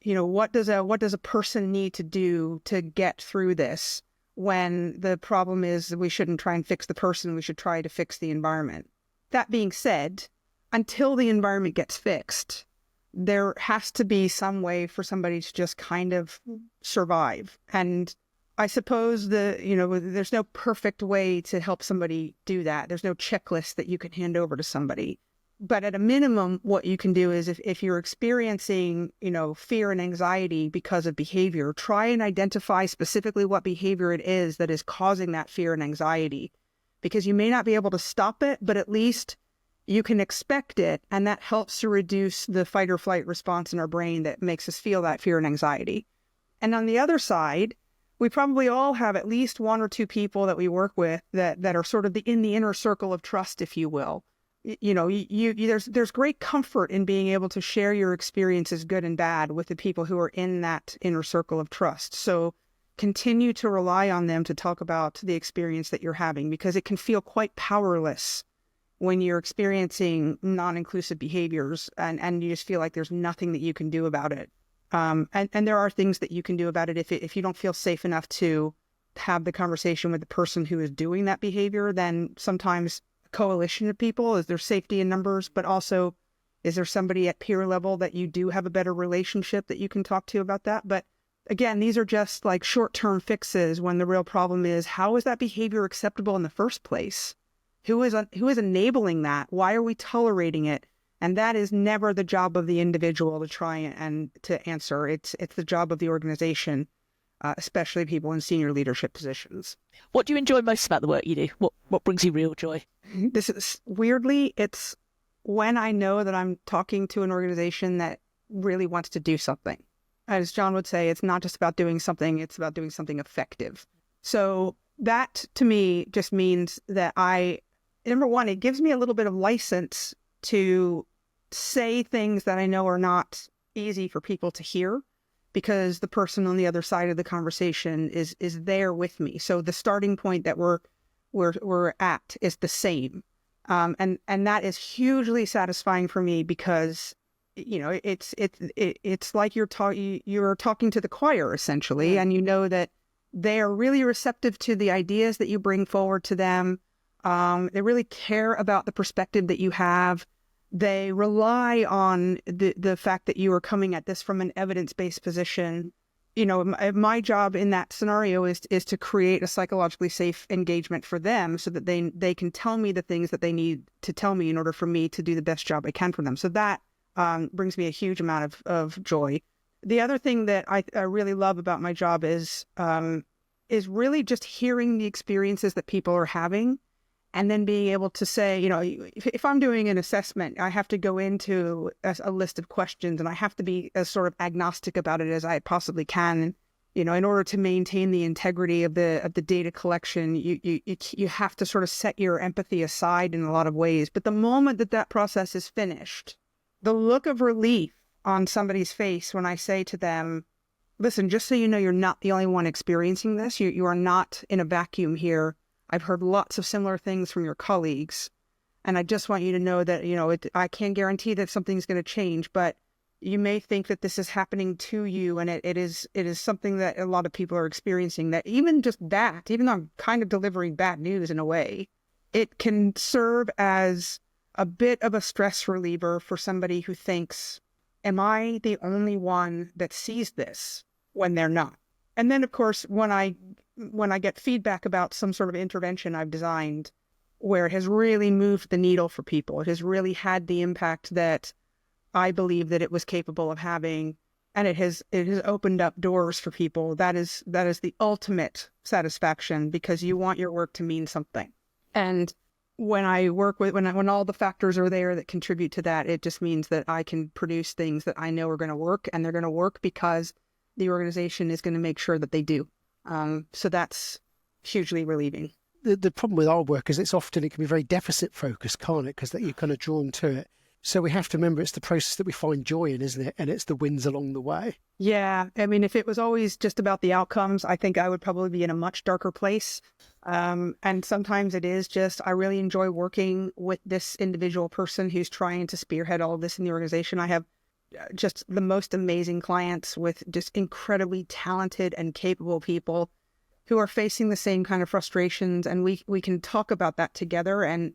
[SPEAKER 3] what does a person need to do to get through this, when the problem is we shouldn't try and fix the person, we should try to fix the environment. That being said, until the environment gets fixed, there has to be some way for somebody to just kind of survive. And I suppose there's no perfect way to help somebody do that. There's no checklist that you can hand over to somebody. But at a minimum, what you can do is if you're experiencing, fear and anxiety because of behavior, try and identify specifically what behavior it is that is causing that fear and anxiety. Because you may not be able to stop it, but at least you can expect it. And that helps to reduce the fight or flight response in our brain that makes us feel that fear and anxiety. And on the other side, we probably all have at least one or two people that we work with that are sort of in the inner circle of trust, if you will. There's great comfort in being able to share your experiences, good and bad, with the people who are in that inner circle of trust. So continue to rely on them to talk about the experience that you're having, because it can feel quite powerless when you're experiencing non-inclusive behaviors and you just feel like there's nothing that you can do about it. And there are things that you can do about it if you don't feel safe enough to have the conversation with the person who is doing that behavior. Then sometimes coalition of people, is there safety in numbers, but also is there somebody at peer level that you do have a better relationship that you can talk to about that? But again, these are just like short-term fixes when the real problem is, how is that behavior acceptable in the first place? Who is enabling that? Why are we tolerating it? And that is never the job of the individual to try and to answer. It's the job of the organization, especially people in senior leadership positions.
[SPEAKER 2] What do you enjoy most about the work you do? What brings you real joy?
[SPEAKER 3] This is weirdly, it's when I know that I'm talking to an organization that really wants to do something. As John would say, it's not just about doing something, it's about doing something effective. So that to me just means that number one, it gives me a little bit of license to say things that I know are not easy for people to hear, because the person on the other side of the conversation is there with me. So the starting point that we're at is the same. And that is hugely satisfying for me, because it's like you're talking to the choir essentially, and you know that they are really receptive to the ideas that you bring forward to them. They really care about the perspective that you have. They rely on the fact that you are coming at this from an evidence-based position. My job in that scenario is to create a psychologically safe engagement for them, so that they can tell me the things that they need to tell me in order for me to do the best job I can for them. So that brings me a huge amount of joy. The other thing that I really love about my job is really just hearing the experiences that people are having, and then being able to say, if I'm doing an assessment, I have to go into a list of questions, and I have to be as sort of agnostic about it as I possibly can. In order to maintain the integrity of the data collection, you have to sort of set your empathy aside in a lot of ways. But the moment that process is finished, the look of relief on somebody's face when I say to them, listen, just so you know, you're not the only one experiencing this. You are not in a vacuum here. I've heard lots of similar things from your colleagues, and I just want you to know that, I can't guarantee that something's going to change, but you may think that this is happening to you, and it is something that a lot of people are experiencing, that even though I'm kind of delivering bad news in a way, it can serve as a bit of a stress reliever for somebody who thinks, am I the only one that sees this, when they're not? And then, of course, when I get feedback about some sort of intervention I've designed where it has really moved the needle for people, it has really had the impact that I believe that it was capable of having, and it has opened up doors for people, that is the ultimate satisfaction, because you want your work to mean something. And when I work with, when all the factors are there that contribute to that, it just means that I can produce things that I know are going to work, and they're going to work because the organization is going to make sure that they do. So that's hugely relieving.
[SPEAKER 1] The problem with our work is it can be very deficit focused, can't it? Because you're kind of drawn to it. So we have to remember it's the process that we find joy in, isn't it? And it's the wins along the way.
[SPEAKER 3] Yeah. I mean, if it was always just about the outcomes, I think I would probably be in a much darker place. And sometimes it is just, I really enjoy working with this individual person who's trying to spearhead all of this in the organization. I have just the most amazing clients with just incredibly talented and capable people who are facing the same kind of frustrations. And we can talk about that together. And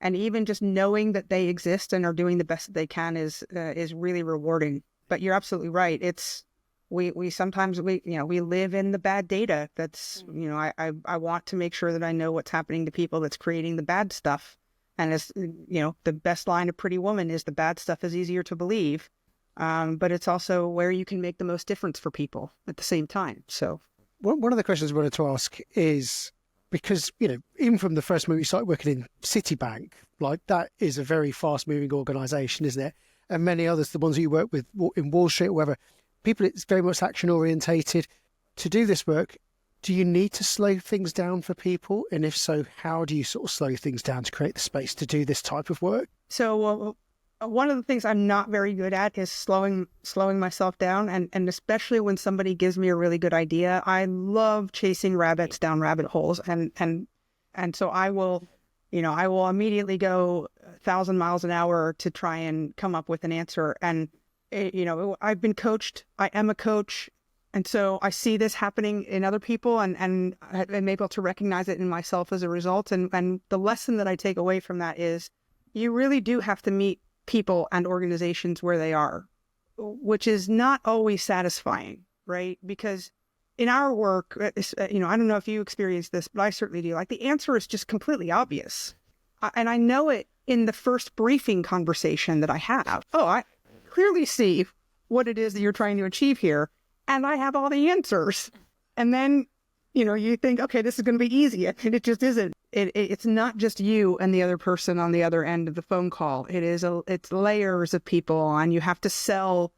[SPEAKER 3] And even just knowing that they exist and are doing the best that they can is really rewarding. But you're absolutely right. We sometimes we live in the bad data. That's, I want to make sure that I know what's happening to people that's creating the bad stuff. And as the best line of Pretty Woman is, the bad stuff is easier to believe. But it's also where you can make the most difference for people at the same time. So
[SPEAKER 1] one of the questions I wanted to ask is, because, even from the first moment you started working in Citibank, like, that is a very fast moving organization, isn't it? And many others, the ones that you work with in Wall Street or whatever, people, it's very much action orientated. To do this work, do you need to slow things down for people? And if so, how do you sort of slow things down to create the space to do this type of work?
[SPEAKER 3] So one of the things I'm not very good at is slowing myself down. And especially when somebody gives me a really good idea, I love chasing rabbits down rabbit holes. And so I will immediately go 1,000 miles an hour to try and come up with an answer. And, I've been coached. I am a coach. And so I see this happening in other people, and I'm able to recognize it in myself as a result. And the lesson that I take away from that is, you really do have to meet people and organizations where they are, which is not always satisfying, right? Because in our work, I don't know if you experience this, but I certainly do. Like, the answer is just completely obvious. And I know it in the first briefing conversation that I have. Oh, I clearly see what it is that you're trying to achieve here. And I have all the answers. And then, you think, okay, this is going to be easy. And it just isn't. It's not just you and the other person on the other end of the phone call. It's layers of people, and you have to sell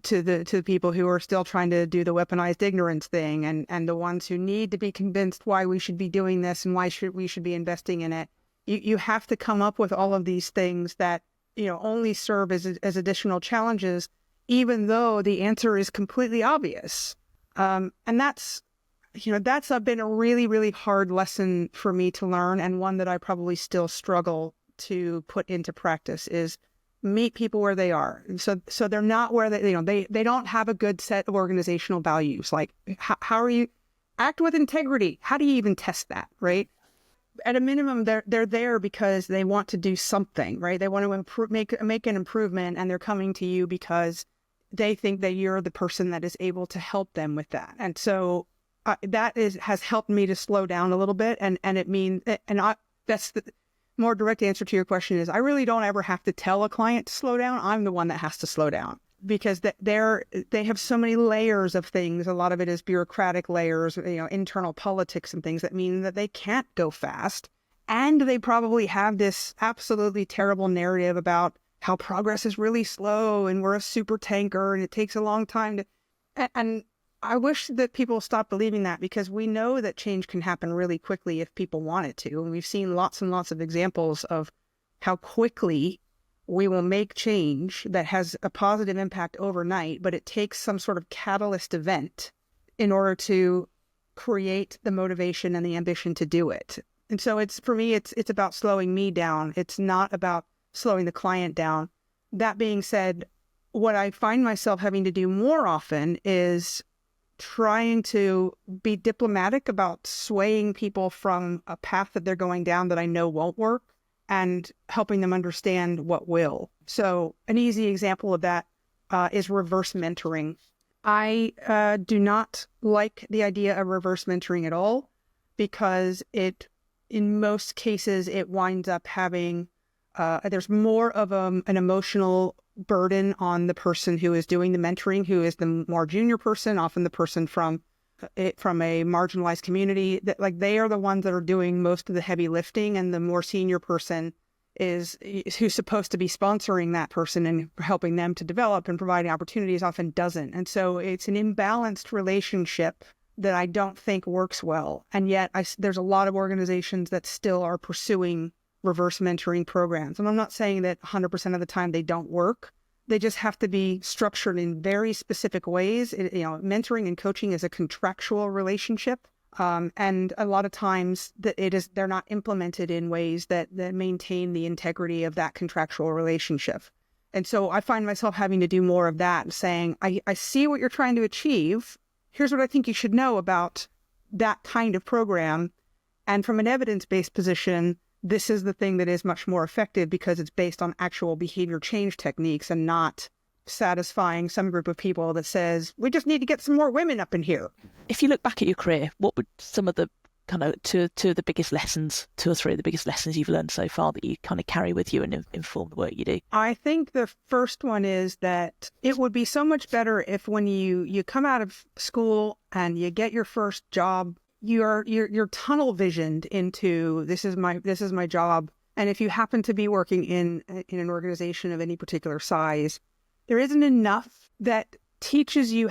[SPEAKER 3] to the people who are still trying to do the weaponized ignorance thing, and the ones who need to be convinced why we should be doing this and why we should be investing in it. You have to come up with all of these things that, only serve as additional challenges, even though the answer is completely obvious. And that's been a really, really hard lesson for me to learn, and one that I probably still struggle to put into practice, is meet people where they are. So they're not where they don't have a good set of organizational values. Like, how are you act with integrity? How do you even test that, right? At a minimum, they're there because they want to do something, right? They want to make an improvement, and they're coming to you because they think that you're the person that is able to help them with that. And so has helped me to slow down a little bit. And it means, that's the more direct answer to your question, is I really don't ever have to tell a client to slow down. I'm the one that has to slow down, because they have so many layers of things. A lot of it is bureaucratic layers, internal politics and things that mean that they can't go fast. And they probably have this absolutely terrible narrative about how progress is really slow and we're a super tanker and it takes a long time to, and I wish that people stop believing that, because we know that change can happen really quickly if people want it to. And we've seen lots and lots of examples of how quickly we will make change that has a positive impact overnight, but it takes some sort of catalyst event in order to create the motivation and the ambition to do it. And so for me, it's about slowing me down. It's not about slowing the client down. That being said, what I find myself having to do more often is trying to be diplomatic about swaying people from a path that they're going down that I know won't work, and helping them understand what will. So an easy example of that is reverse mentoring. I do not like the idea of reverse mentoring at all, because in most cases, it winds up having, there's more of an emotional burden on the person who is doing the mentoring, who is the more junior person, often the person from a marginalized community. That, like, they are the ones that are doing most of the heavy lifting, and the more senior person is who's supposed to be sponsoring that person and helping them to develop and providing opportunities often doesn't. And so it's an imbalanced relationship that I don't think works well. And yet there's a lot of organizations that still are pursuing reverse mentoring programs. And I'm not saying that 100% of the time they don't work. They just have to be structured in very specific ways. Mentoring and coaching is a contractual relationship. And a lot of times they're not implemented in ways that maintain the integrity of that contractual relationship. And so I find myself having to do more of that, saying, I see what you're trying to achieve. Here's what I think you should know about that kind of program. And from an evidence-based position, this is the thing that is much more effective because it's based on actual behavior change techniques and not satisfying some group of people that says, we just need to get some more women up in here.
[SPEAKER 2] If you look back at your career, what would some of the kind of two or three of the biggest lessons you've learned so far that you kind of carry with you and inform the work you do?
[SPEAKER 3] I think the first one is that it would be so much better if when you come out of school and you get your first job, you're tunnel visioned into this is my job. And if you happen to be working in an organization of any particular size, there isn't enough that teaches you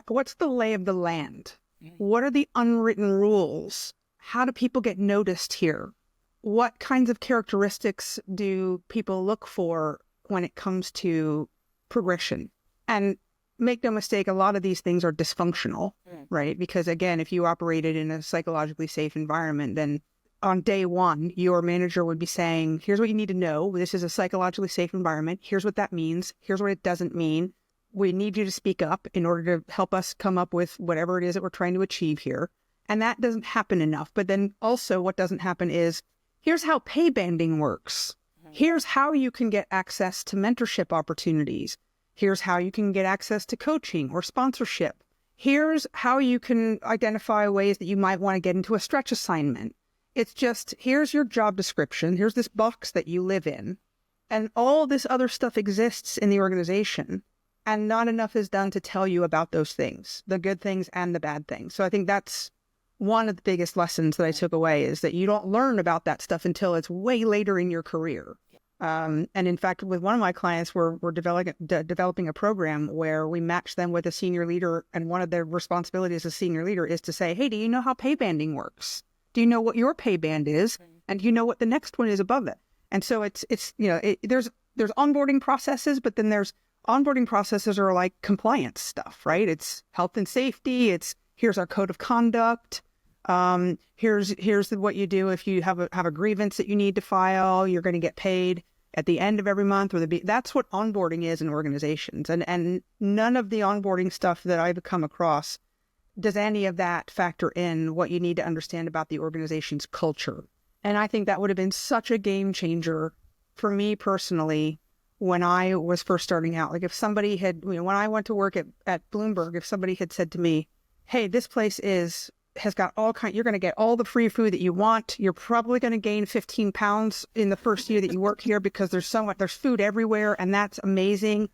[SPEAKER 3] what's the lay of the land? What are the unwritten rules? How do people get noticed here? What kinds of characteristics do people look for when it comes to progression? And make no mistake, a lot of these things are dysfunctional, right? Because again, if you operated in a psychologically safe environment, then on day one, your manager would be saying, here's what you need to know. This is a psychologically safe environment. Here's what that means. Here's what it doesn't mean. We need you to speak up in order to help us come up with whatever it is that we're trying to achieve here. And that doesn't happen enough. But then also what doesn't happen is, here's how pay banding works. Here's how you can get access to mentorship opportunities. Here's how you can get access to coaching or sponsorship. Here's how you can identify ways that you might want to get into a stretch assignment. It's just, here's your job description. Here's this box that you live in. And all this other stuff exists in the organization. And not enough is done to tell you about those things, the good things and the bad things. So I think that's one of the biggest lessons that I took away, is that you don't learn about that stuff until it's way later in your career. And in fact, with one of my clients, we're developing a program where we match them with a senior leader. And one of their responsibilities as a senior leader is to say, hey, do you know how pay banding works? Do you know what your pay band is? And do you know what the next one is above it? And so there's onboarding processes, but then there's onboarding processes are like compliance stuff, right? It's health and safety. It's here's our code of conduct. Here's what you do if you have a grievance that you need to file. You're going to get paid at the end of every month, that's what onboarding is in organizations. And none of the onboarding stuff that I've come across does any of that factor in what you need to understand about the organization's culture. And I think that would have been such a game changer for me personally when I was first starting out. Like if somebody had, when I went to work at Bloomberg, if somebody had said to me, hey, this place has got you're going to get all the free food that you want. You're probably going to gain 15 pounds in the first year that you work here because there's food everywhere and that's amazing.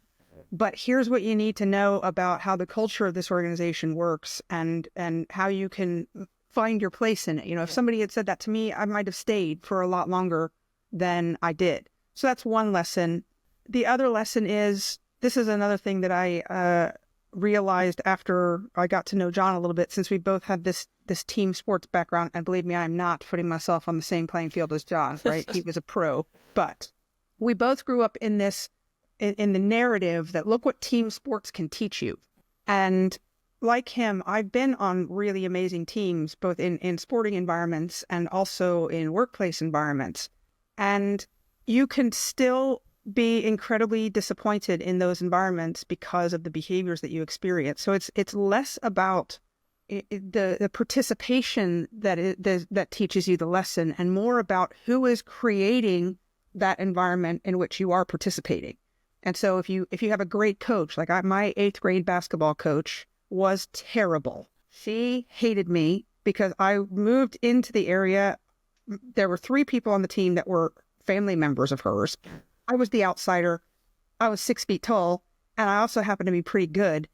[SPEAKER 3] But here's what you need to know about how the culture of this organization works and how you can find your place in it. If somebody had said that to me, I might have stayed for a lot longer than I did. So that's one lesson. The other lesson is, this is another thing that I realized after I got to know John a little bit, since we both had this team sports background, and believe me, I'm not putting myself on the same playing field as John, right? He was a pro, but we both grew up in the narrative that look what team sports can teach you. And like him, I've been on really amazing teams, both in sporting environments and also in workplace environments. And you can still be incredibly disappointed in those environments because of the behaviors that you experience. So it's less about the participation that teaches you the lesson, and more about who is creating that environment in which you are participating. And so if you have a great coach, like my 8th grade basketball coach was terrible. She hated me because I moved into the area. There were 3 people on the team that were family members of hers. I was the outsider. I was 6 feet tall, and I also happened to be pretty good.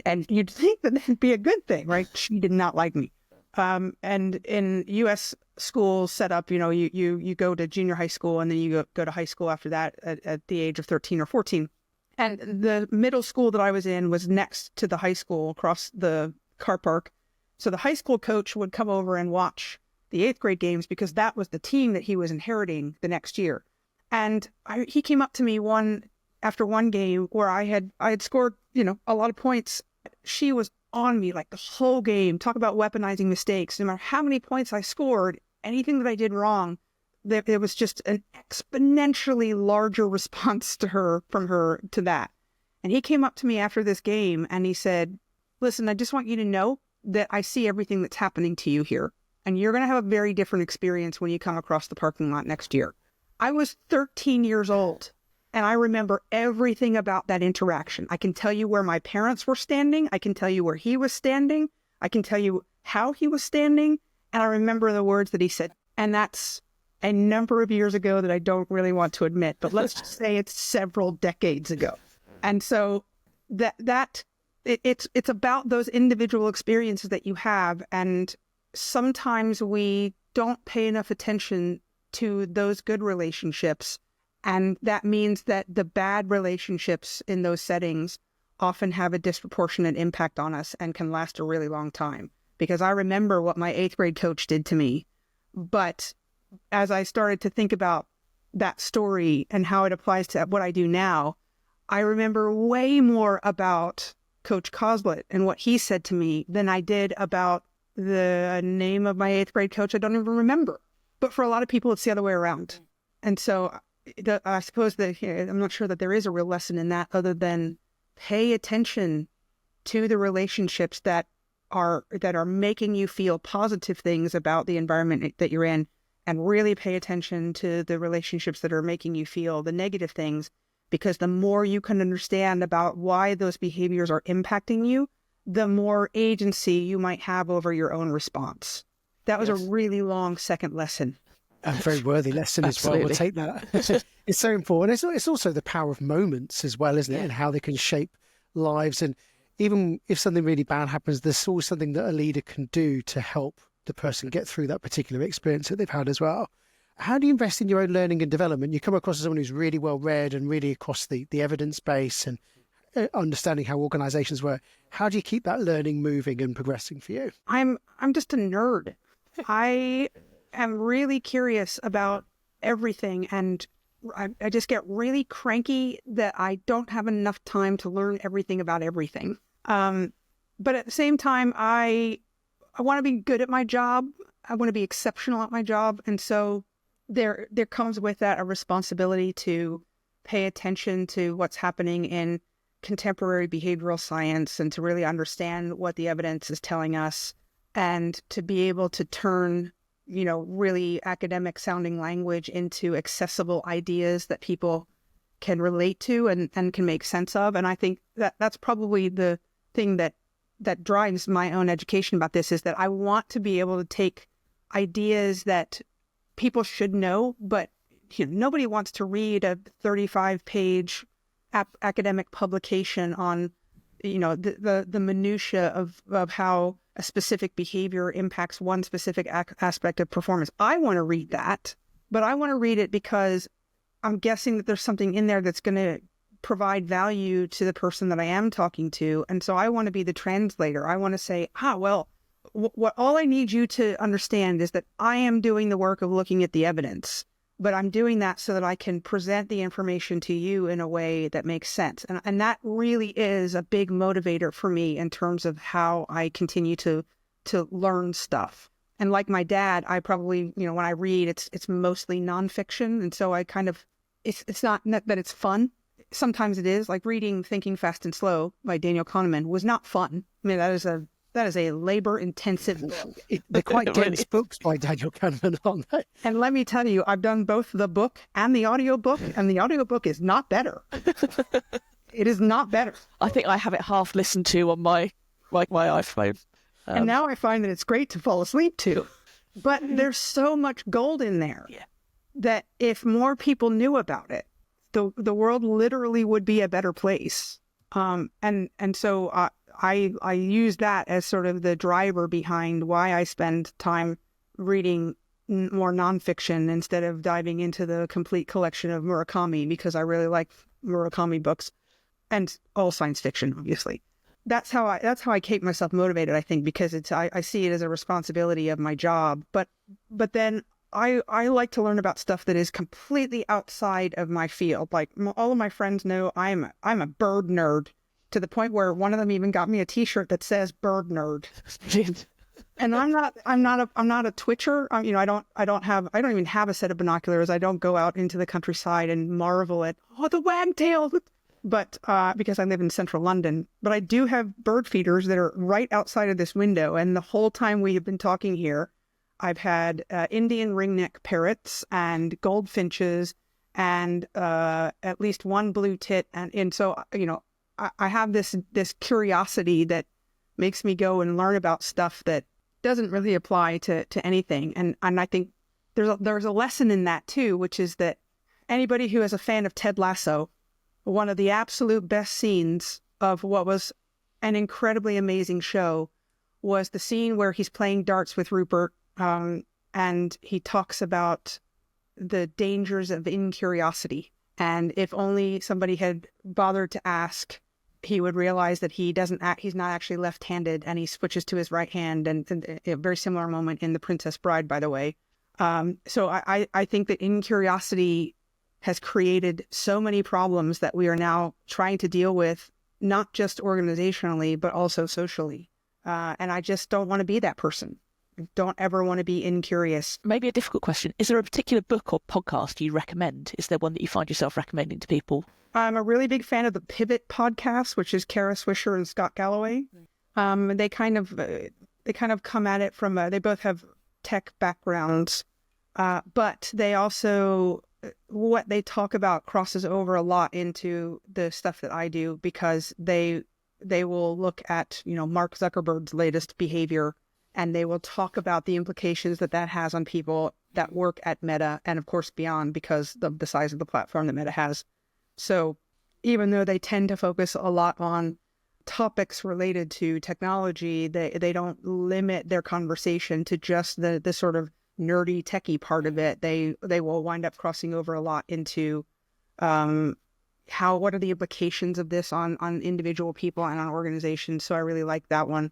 [SPEAKER 3] And you'd think that that'd be a good thing, right? She did not like me. And in U.S. schools set up, you go to junior high school and then you go to high school after that at the age of 13 or 14. And the middle school that I was in was next to the high school across the car park. So the high school coach would come over and watch the 8th grade games because that was the team that he was inheriting the next year. And he came up to me after one game where I had scored, a lot of points. She was on me like the whole game, talk about weaponizing mistakes. No matter how many points I scored, anything that I did wrong, there was just an exponentially larger response from her to that. And he came up to me after this game and he said, listen, I just want you to know that I see everything that's happening to you here. and you're going to have a very different experience when you come across the parking lot next year. I was 13 years old, and I remember everything about that interaction. I can tell you where my parents were standing. I can tell you where he was standing. I can tell you how he was standing. And I remember the words that he said. And that's a number of years ago that I don't really want to admit, but let's just say it's several decades ago. And so it's about those individual experiences that you have. And sometimes we don't pay enough attention to those good relationships. And that means that the bad relationships in those settings often have a disproportionate impact on us and can last a really long time. Because I remember what my 8th grade coach did to me. But as I started to think about that story and how it applies to what I do now, I remember way more about Coach Coslet and what he said to me than I did about the name of my 8th grade coach. I don't even remember. But for a lot of people, it's the other way around. And so I suppose that I'm not sure that there is a real lesson in that other than pay attention to the relationships that are making you feel positive things about the environment that you're in, and really pay attention to the relationships that are making you feel the negative things, because the more you can understand about why those behaviors are impacting you, the more agency you might have over your own response. That was a really long second lesson.
[SPEAKER 1] A very worthy lesson as well. We'll take that. It's so important. It's also the power of moments as well, isn't it? And how they can shape lives. And even if something really bad happens, there's always something that a leader can do to help the person get through that particular experience that they've had as well. How do you invest in your own learning and development? You come across as someone who's really well read and really across the evidence base and understanding how organizations work. How do you keep that learning moving and progressing for you?
[SPEAKER 3] I'm just a nerd. I am really curious about everything, and I just get really cranky that I don't have enough time to learn everything about everything. But at the same time, I want to be good at my job. I want to be exceptional at my job. And so there comes with that a responsibility to pay attention to what's happening in contemporary behavioral science and to really understand what the evidence is telling us, and to be able to turn, really academic sounding language into accessible ideas that people can relate to and can make sense of. And I think that's probably the thing that drives my own education about this, is that I want to be able to take ideas that people should know, but nobody wants to read a 35-page academic publication on, the minutia of how a specific behavior impacts one specific aspect of performance. I want to read that, but I want to read it because I'm guessing that there's something in there that's going to provide value to the person that I am talking to. And so I want to be the translator. I want to say, what all I need you to understand is that I am doing the work of looking at the evidence, but I'm doing that so that I can present the information to you in a way that makes sense. And that really is a big motivator for me in terms of how I continue to learn stuff. And like my dad, I probably, when I read, it's mostly nonfiction. And so I kind of, it's not that it's fun. Sometimes it is, like reading Thinking Fast and Slow by Daniel Kahneman was not fun. I mean, that is a labor-intensive book.
[SPEAKER 1] They're quite dense books by Daniel Kahneman, aren't they?
[SPEAKER 3] And let me tell you, I've done both the book and the audiobook, and the audiobook is not better. It is not better.
[SPEAKER 2] I think I have it half listened to on my iPhone.
[SPEAKER 3] And now I find that it's great to fall asleep to. But there's so much gold in there that if more people knew about it, the world literally would be a better place. And so I use that as sort of the driver behind why I spend time reading more nonfiction instead of diving into the complete collection of Murakami, because I really like Murakami books and all science fiction, obviously. That's how I keep myself motivated, I think, because I see it as a responsibility of my job. But then I like to learn about stuff that is completely outside of my field. Like all of my friends know I'm a bird nerd, to the point where one of them even got me a T-shirt that says "bird nerd." And I'm not a twitcher. I don't even have a set of binoculars. I don't go out into the countryside and marvel at the wagtail. But because I live in central London, but I do have bird feeders that are right outside of this window. And the whole time we have been talking here, I've had Indian ringneck parrots and goldfinches and at least one blue tit. And so, I have this curiosity that makes me go and learn about stuff that doesn't really apply to anything. And I think there's a lesson in that too, which is that anybody who is a fan of Ted Lasso, one of the absolute best scenes of what was an incredibly amazing show was the scene where he's playing darts with Rupert, and he talks about the dangers of incuriosity. And if only somebody had bothered to ask, he would realize that he's not actually left-handed, and he switches to his right hand. And a very similar moment in The Princess Bride, by the way. So I think that incuriosity has created so many problems that we are now trying to deal with, not just organizationally, but also socially. And I just don't want to be that person. Don't ever want to be incurious.
[SPEAKER 2] Maybe a difficult question. Is there a particular book or podcast you recommend? Is there one that you find yourself recommending to people?
[SPEAKER 3] I'm a really big fan of the Pivot podcast, which is Kara Swisher and Scott Galloway. They kind of come at it from they both have tech backgrounds, but they also, what they talk about crosses over a lot into the stuff that I do, because they will look at, Mark Zuckerberg's latest behavior, and they will talk about the implications that has on people that work at Meta, and of course beyond, because of the size of the platform that Meta has. So even though they tend to focus a lot on topics related to technology, they don't limit their conversation to just the sort of nerdy techie part of it. They will wind up crossing over a lot into what are the implications of this on individual people and on organizations. So I really like that one.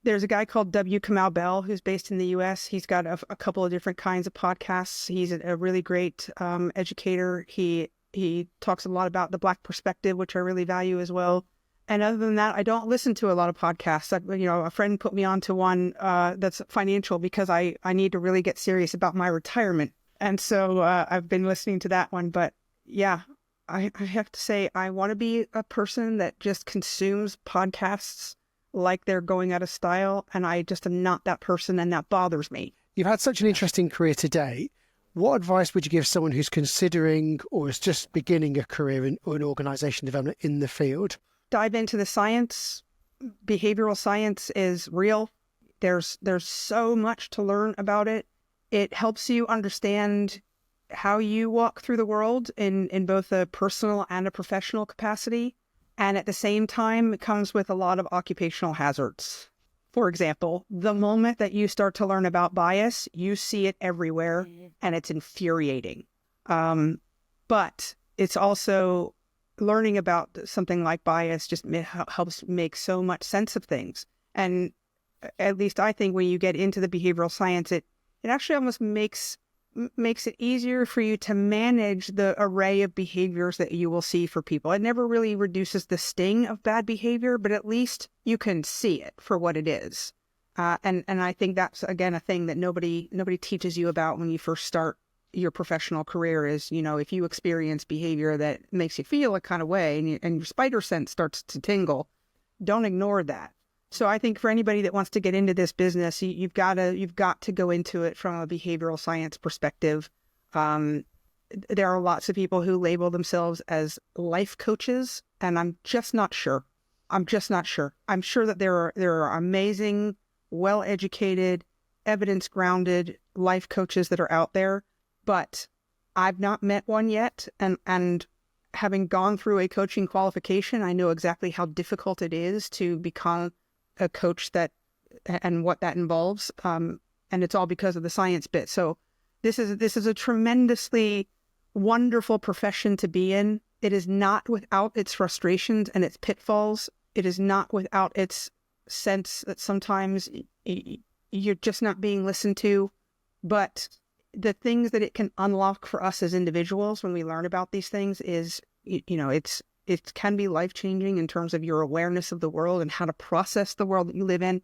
[SPEAKER 3] There's a guy called W. Kamau Bell who's based in the US. He's got a couple of different kinds of podcasts. He's a really great educator. He talks a lot about the Black perspective, which I really value as well. And other than that, I don't listen to a lot of podcasts. A friend put me onto one that's financial, because I need to really get serious about my retirement. And so I've been listening to that one. But yeah, I have to say, I want to be a person that just consumes podcasts like they're going out of style. And I just am not that person, and that bothers me.
[SPEAKER 1] You've had such an interesting career today. What advice would you give someone who's considering or is just beginning a career in organization development in the field?
[SPEAKER 3] Dive into the science. Behavioral science is real. There's so much to learn about it. It helps you understand how you walk through the world in both a personal and a professional capacity. And at the same time, it comes with a lot of occupational hazards. For example, the moment that you start to learn about bias, you see it everywhere, and it's infuriating. But it's also, learning about something like bias just helps make so much sense of things. And at least I think when you get into the behavioral science, it actually almost makes it easier for you to manage the array of behaviors that you will see for people. It never really reduces the sting of bad behavior, but at least you can see it for what it is. And I think that's, again, a thing that nobody teaches you about when you first start your professional career is, if you experience behavior that makes you feel a kind of way and your spider sense starts to tingle, don't ignore that. So I think for anybody that wants to get into this business, you've got to go into it from a behavioral science perspective. There are lots of people who label themselves as life coaches, and I'm just not sure. I'm sure that there are amazing, well-educated, evidence-grounded life coaches that are out there, but I've not met one yet. And having gone through a coaching qualification, I know exactly how difficult it is to become a coach and what that involves. And it's all because of the science bit. So this is a tremendously wonderful profession to be in. It is not without its frustrations and its pitfalls. It is not without its sense that sometimes you're just not being listened to. But the things that it can unlock for us as individuals when we learn about these things is, it can be life-changing in terms of your awareness of the world and how to process the world that you live in.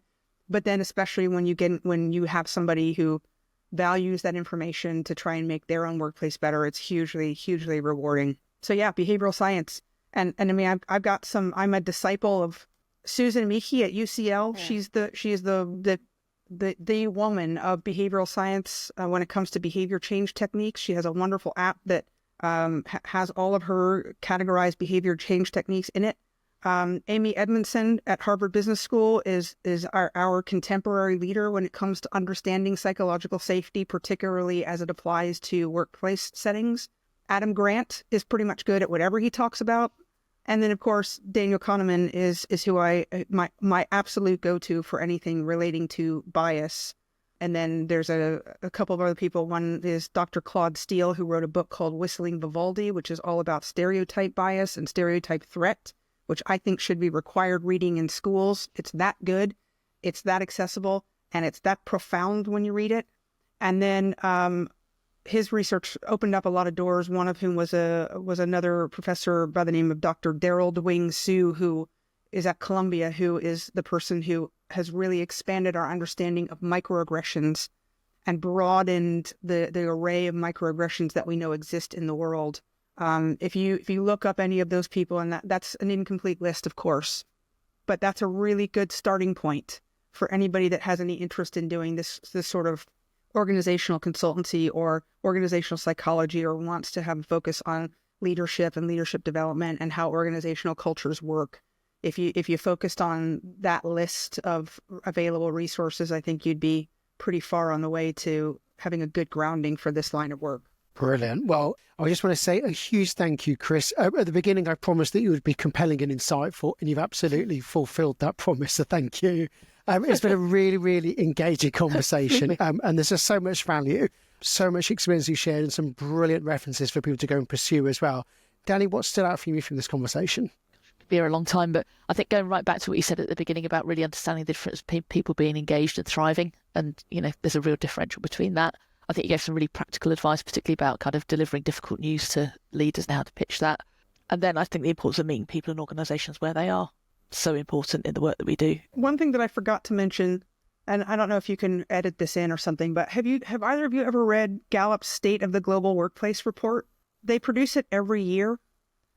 [SPEAKER 3] But then especially when you have somebody who values that information to try and make their own workplace better, it's hugely, hugely rewarding. So yeah, behavioral science. And I mean, I'm a disciple of Susan Michi at UCL. Yeah. She's the the woman of behavioral science when it comes to behavior change techniques. She has a wonderful app that has all of her categorized behavior change techniques in it. Amy Edmondson at Harvard Business School is our contemporary leader when it comes to understanding psychological safety, particularly as it applies to workplace settings. Adam Grant is pretty much good at whatever he talks about. And then, of course, Daniel Kahneman is who my absolute go-to for anything relating to bias. And then there's a couple of other people. One is Dr. Claude Steele, who wrote a book called Whistling Vivaldi, which is all about stereotype bias and stereotype threat, which I think should be required reading in schools. It's that good, it's that accessible, and it's that profound when you read it. And then his research opened up a lot of doors, one of whom was another professor by the name of Dr. Daryl DeWing Su, who is at Columbia, who is the person who has really expanded our understanding of microaggressions and broadened the array of microaggressions that we know exist in the world. If you look up any of those people, and that's an incomplete list, of course, but that's a really good starting point for anybody that has any interest in doing this sort of organizational consultancy or organizational psychology, or wants to have a focus on leadership and leadership development and how organizational cultures work. If you focused on that list of available resources, I think you'd be pretty far on the way to having a good grounding for this line of work.
[SPEAKER 1] Brilliant. Well, I just want to say a huge thank you, Chris. At the beginning, I promised that you would be compelling and insightful, and you've absolutely fulfilled that promise. So thank you. It's been a really, really engaging conversation, and there's just so much value, so much experience you shared, and some brilliant references for people to go and pursue as well. Danny, what stood out for you from this conversation?
[SPEAKER 2] Be here a long time, but I think going right back to what you said at the beginning about really understanding the difference between people being engaged and thriving, and there's a real differential between that. I think you gave some really practical advice, particularly about kind of delivering difficult news to leaders and how to pitch that. And then I think the importance of meeting people and organisations where they are, so important in the work that we do.
[SPEAKER 3] One thing that I forgot to mention, and I don't know if you can edit this in or something, but have either of you ever read Gallup's State of the Global Workplace report? They produce it every year,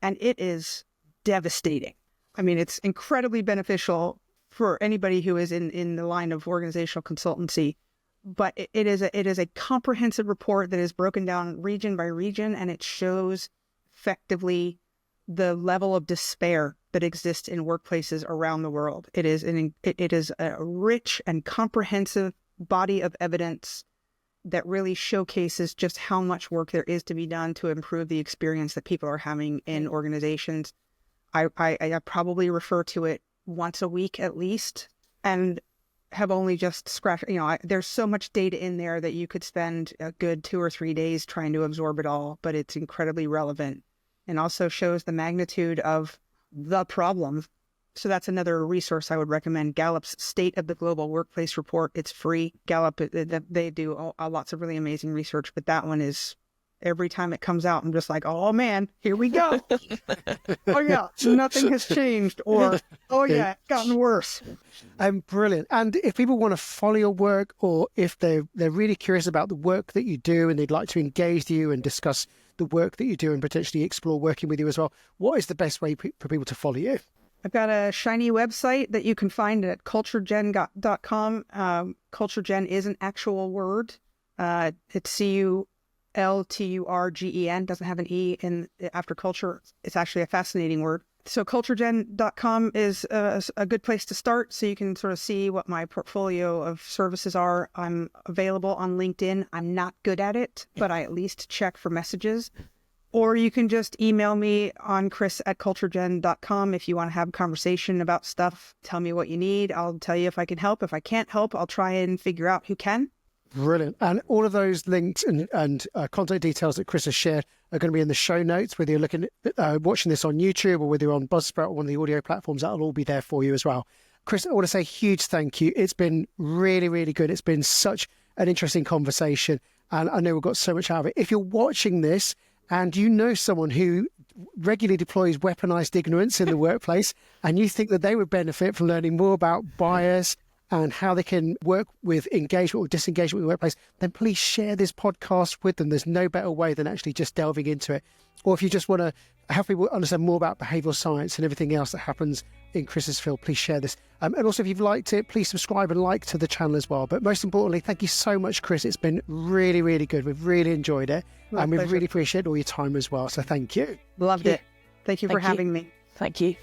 [SPEAKER 3] and it is devastating. I mean, it's incredibly beneficial for anybody who is in the line of organizational consultancy, but it is a comprehensive report that is broken down region by region, and it shows effectively the level of despair that exists in workplaces around the world. It is a rich and comprehensive body of evidence that really showcases just how much work there is to be done to improve the experience that people are having in organizations. I probably refer to it once a week at least, and have only just scratched, there's so much data in there that you could spend a good 2 or 3 days trying to absorb it all, but it's incredibly relevant and also shows the magnitude of the problem. So that's another resource I would recommend, Gallup's State of the Global Workplace Report. It's free. Gallup, they do lots of really amazing research, but that one is, every time it comes out, I'm just like, oh man, here we go. Oh yeah, nothing has changed, or oh yeah, it's gotten worse.
[SPEAKER 1] Brilliant. And if people want to follow your work, or if they're really curious about the work that you do and they'd like to engage you and discuss the work that you do and potentially explore working with you as well, what is the best way for people to follow you?
[SPEAKER 3] I've got a shiny website that you can find at culturegen.com. Culturegen is an actual word. It's CULTURGEN, doesn't have an E in after culture. It's actually a fascinating word. So culturegen.com is a good place to start, so you can sort of see what my portfolio of services are. I'm available on LinkedIn. I'm not good at it, but I at least check for messages. Or you can just email me on chris@culturegen.com if you want to have a conversation about stuff. Tell me what you need. I'll tell you if I can help. If I can't help, I'll try and figure out who can.
[SPEAKER 1] Brilliant. And all of those links and contact details that Chris has shared are going to be in the show notes, whether you're looking at watching this on YouTube or whether you're on Buzzsprout or one of the audio platforms. That'll all be there for you as well. Chris, I want to say a huge thank you. It's been really, really good. It's been such an interesting conversation, and I know we've got so much out of it. If you're watching this and you know someone who regularly deploys weaponized ignorance in the workplace, and you think that they would benefit from learning more about bias and how they can work with engagement or disengagement in the workplace, then please share this podcast with them. There's no better way than actually just delving into it. Or if you just want to have people understand more about behavioural science and everything else that happens in Chris's field, please share this. And also, if you've liked it, please subscribe and like to the channel as well. But most importantly, thank you so much, Chris. It's been really, really good. We've really enjoyed it. And we really appreciate all your time as well. So thank you.
[SPEAKER 3] Loved it. Thank you for having me.
[SPEAKER 2] Thank you.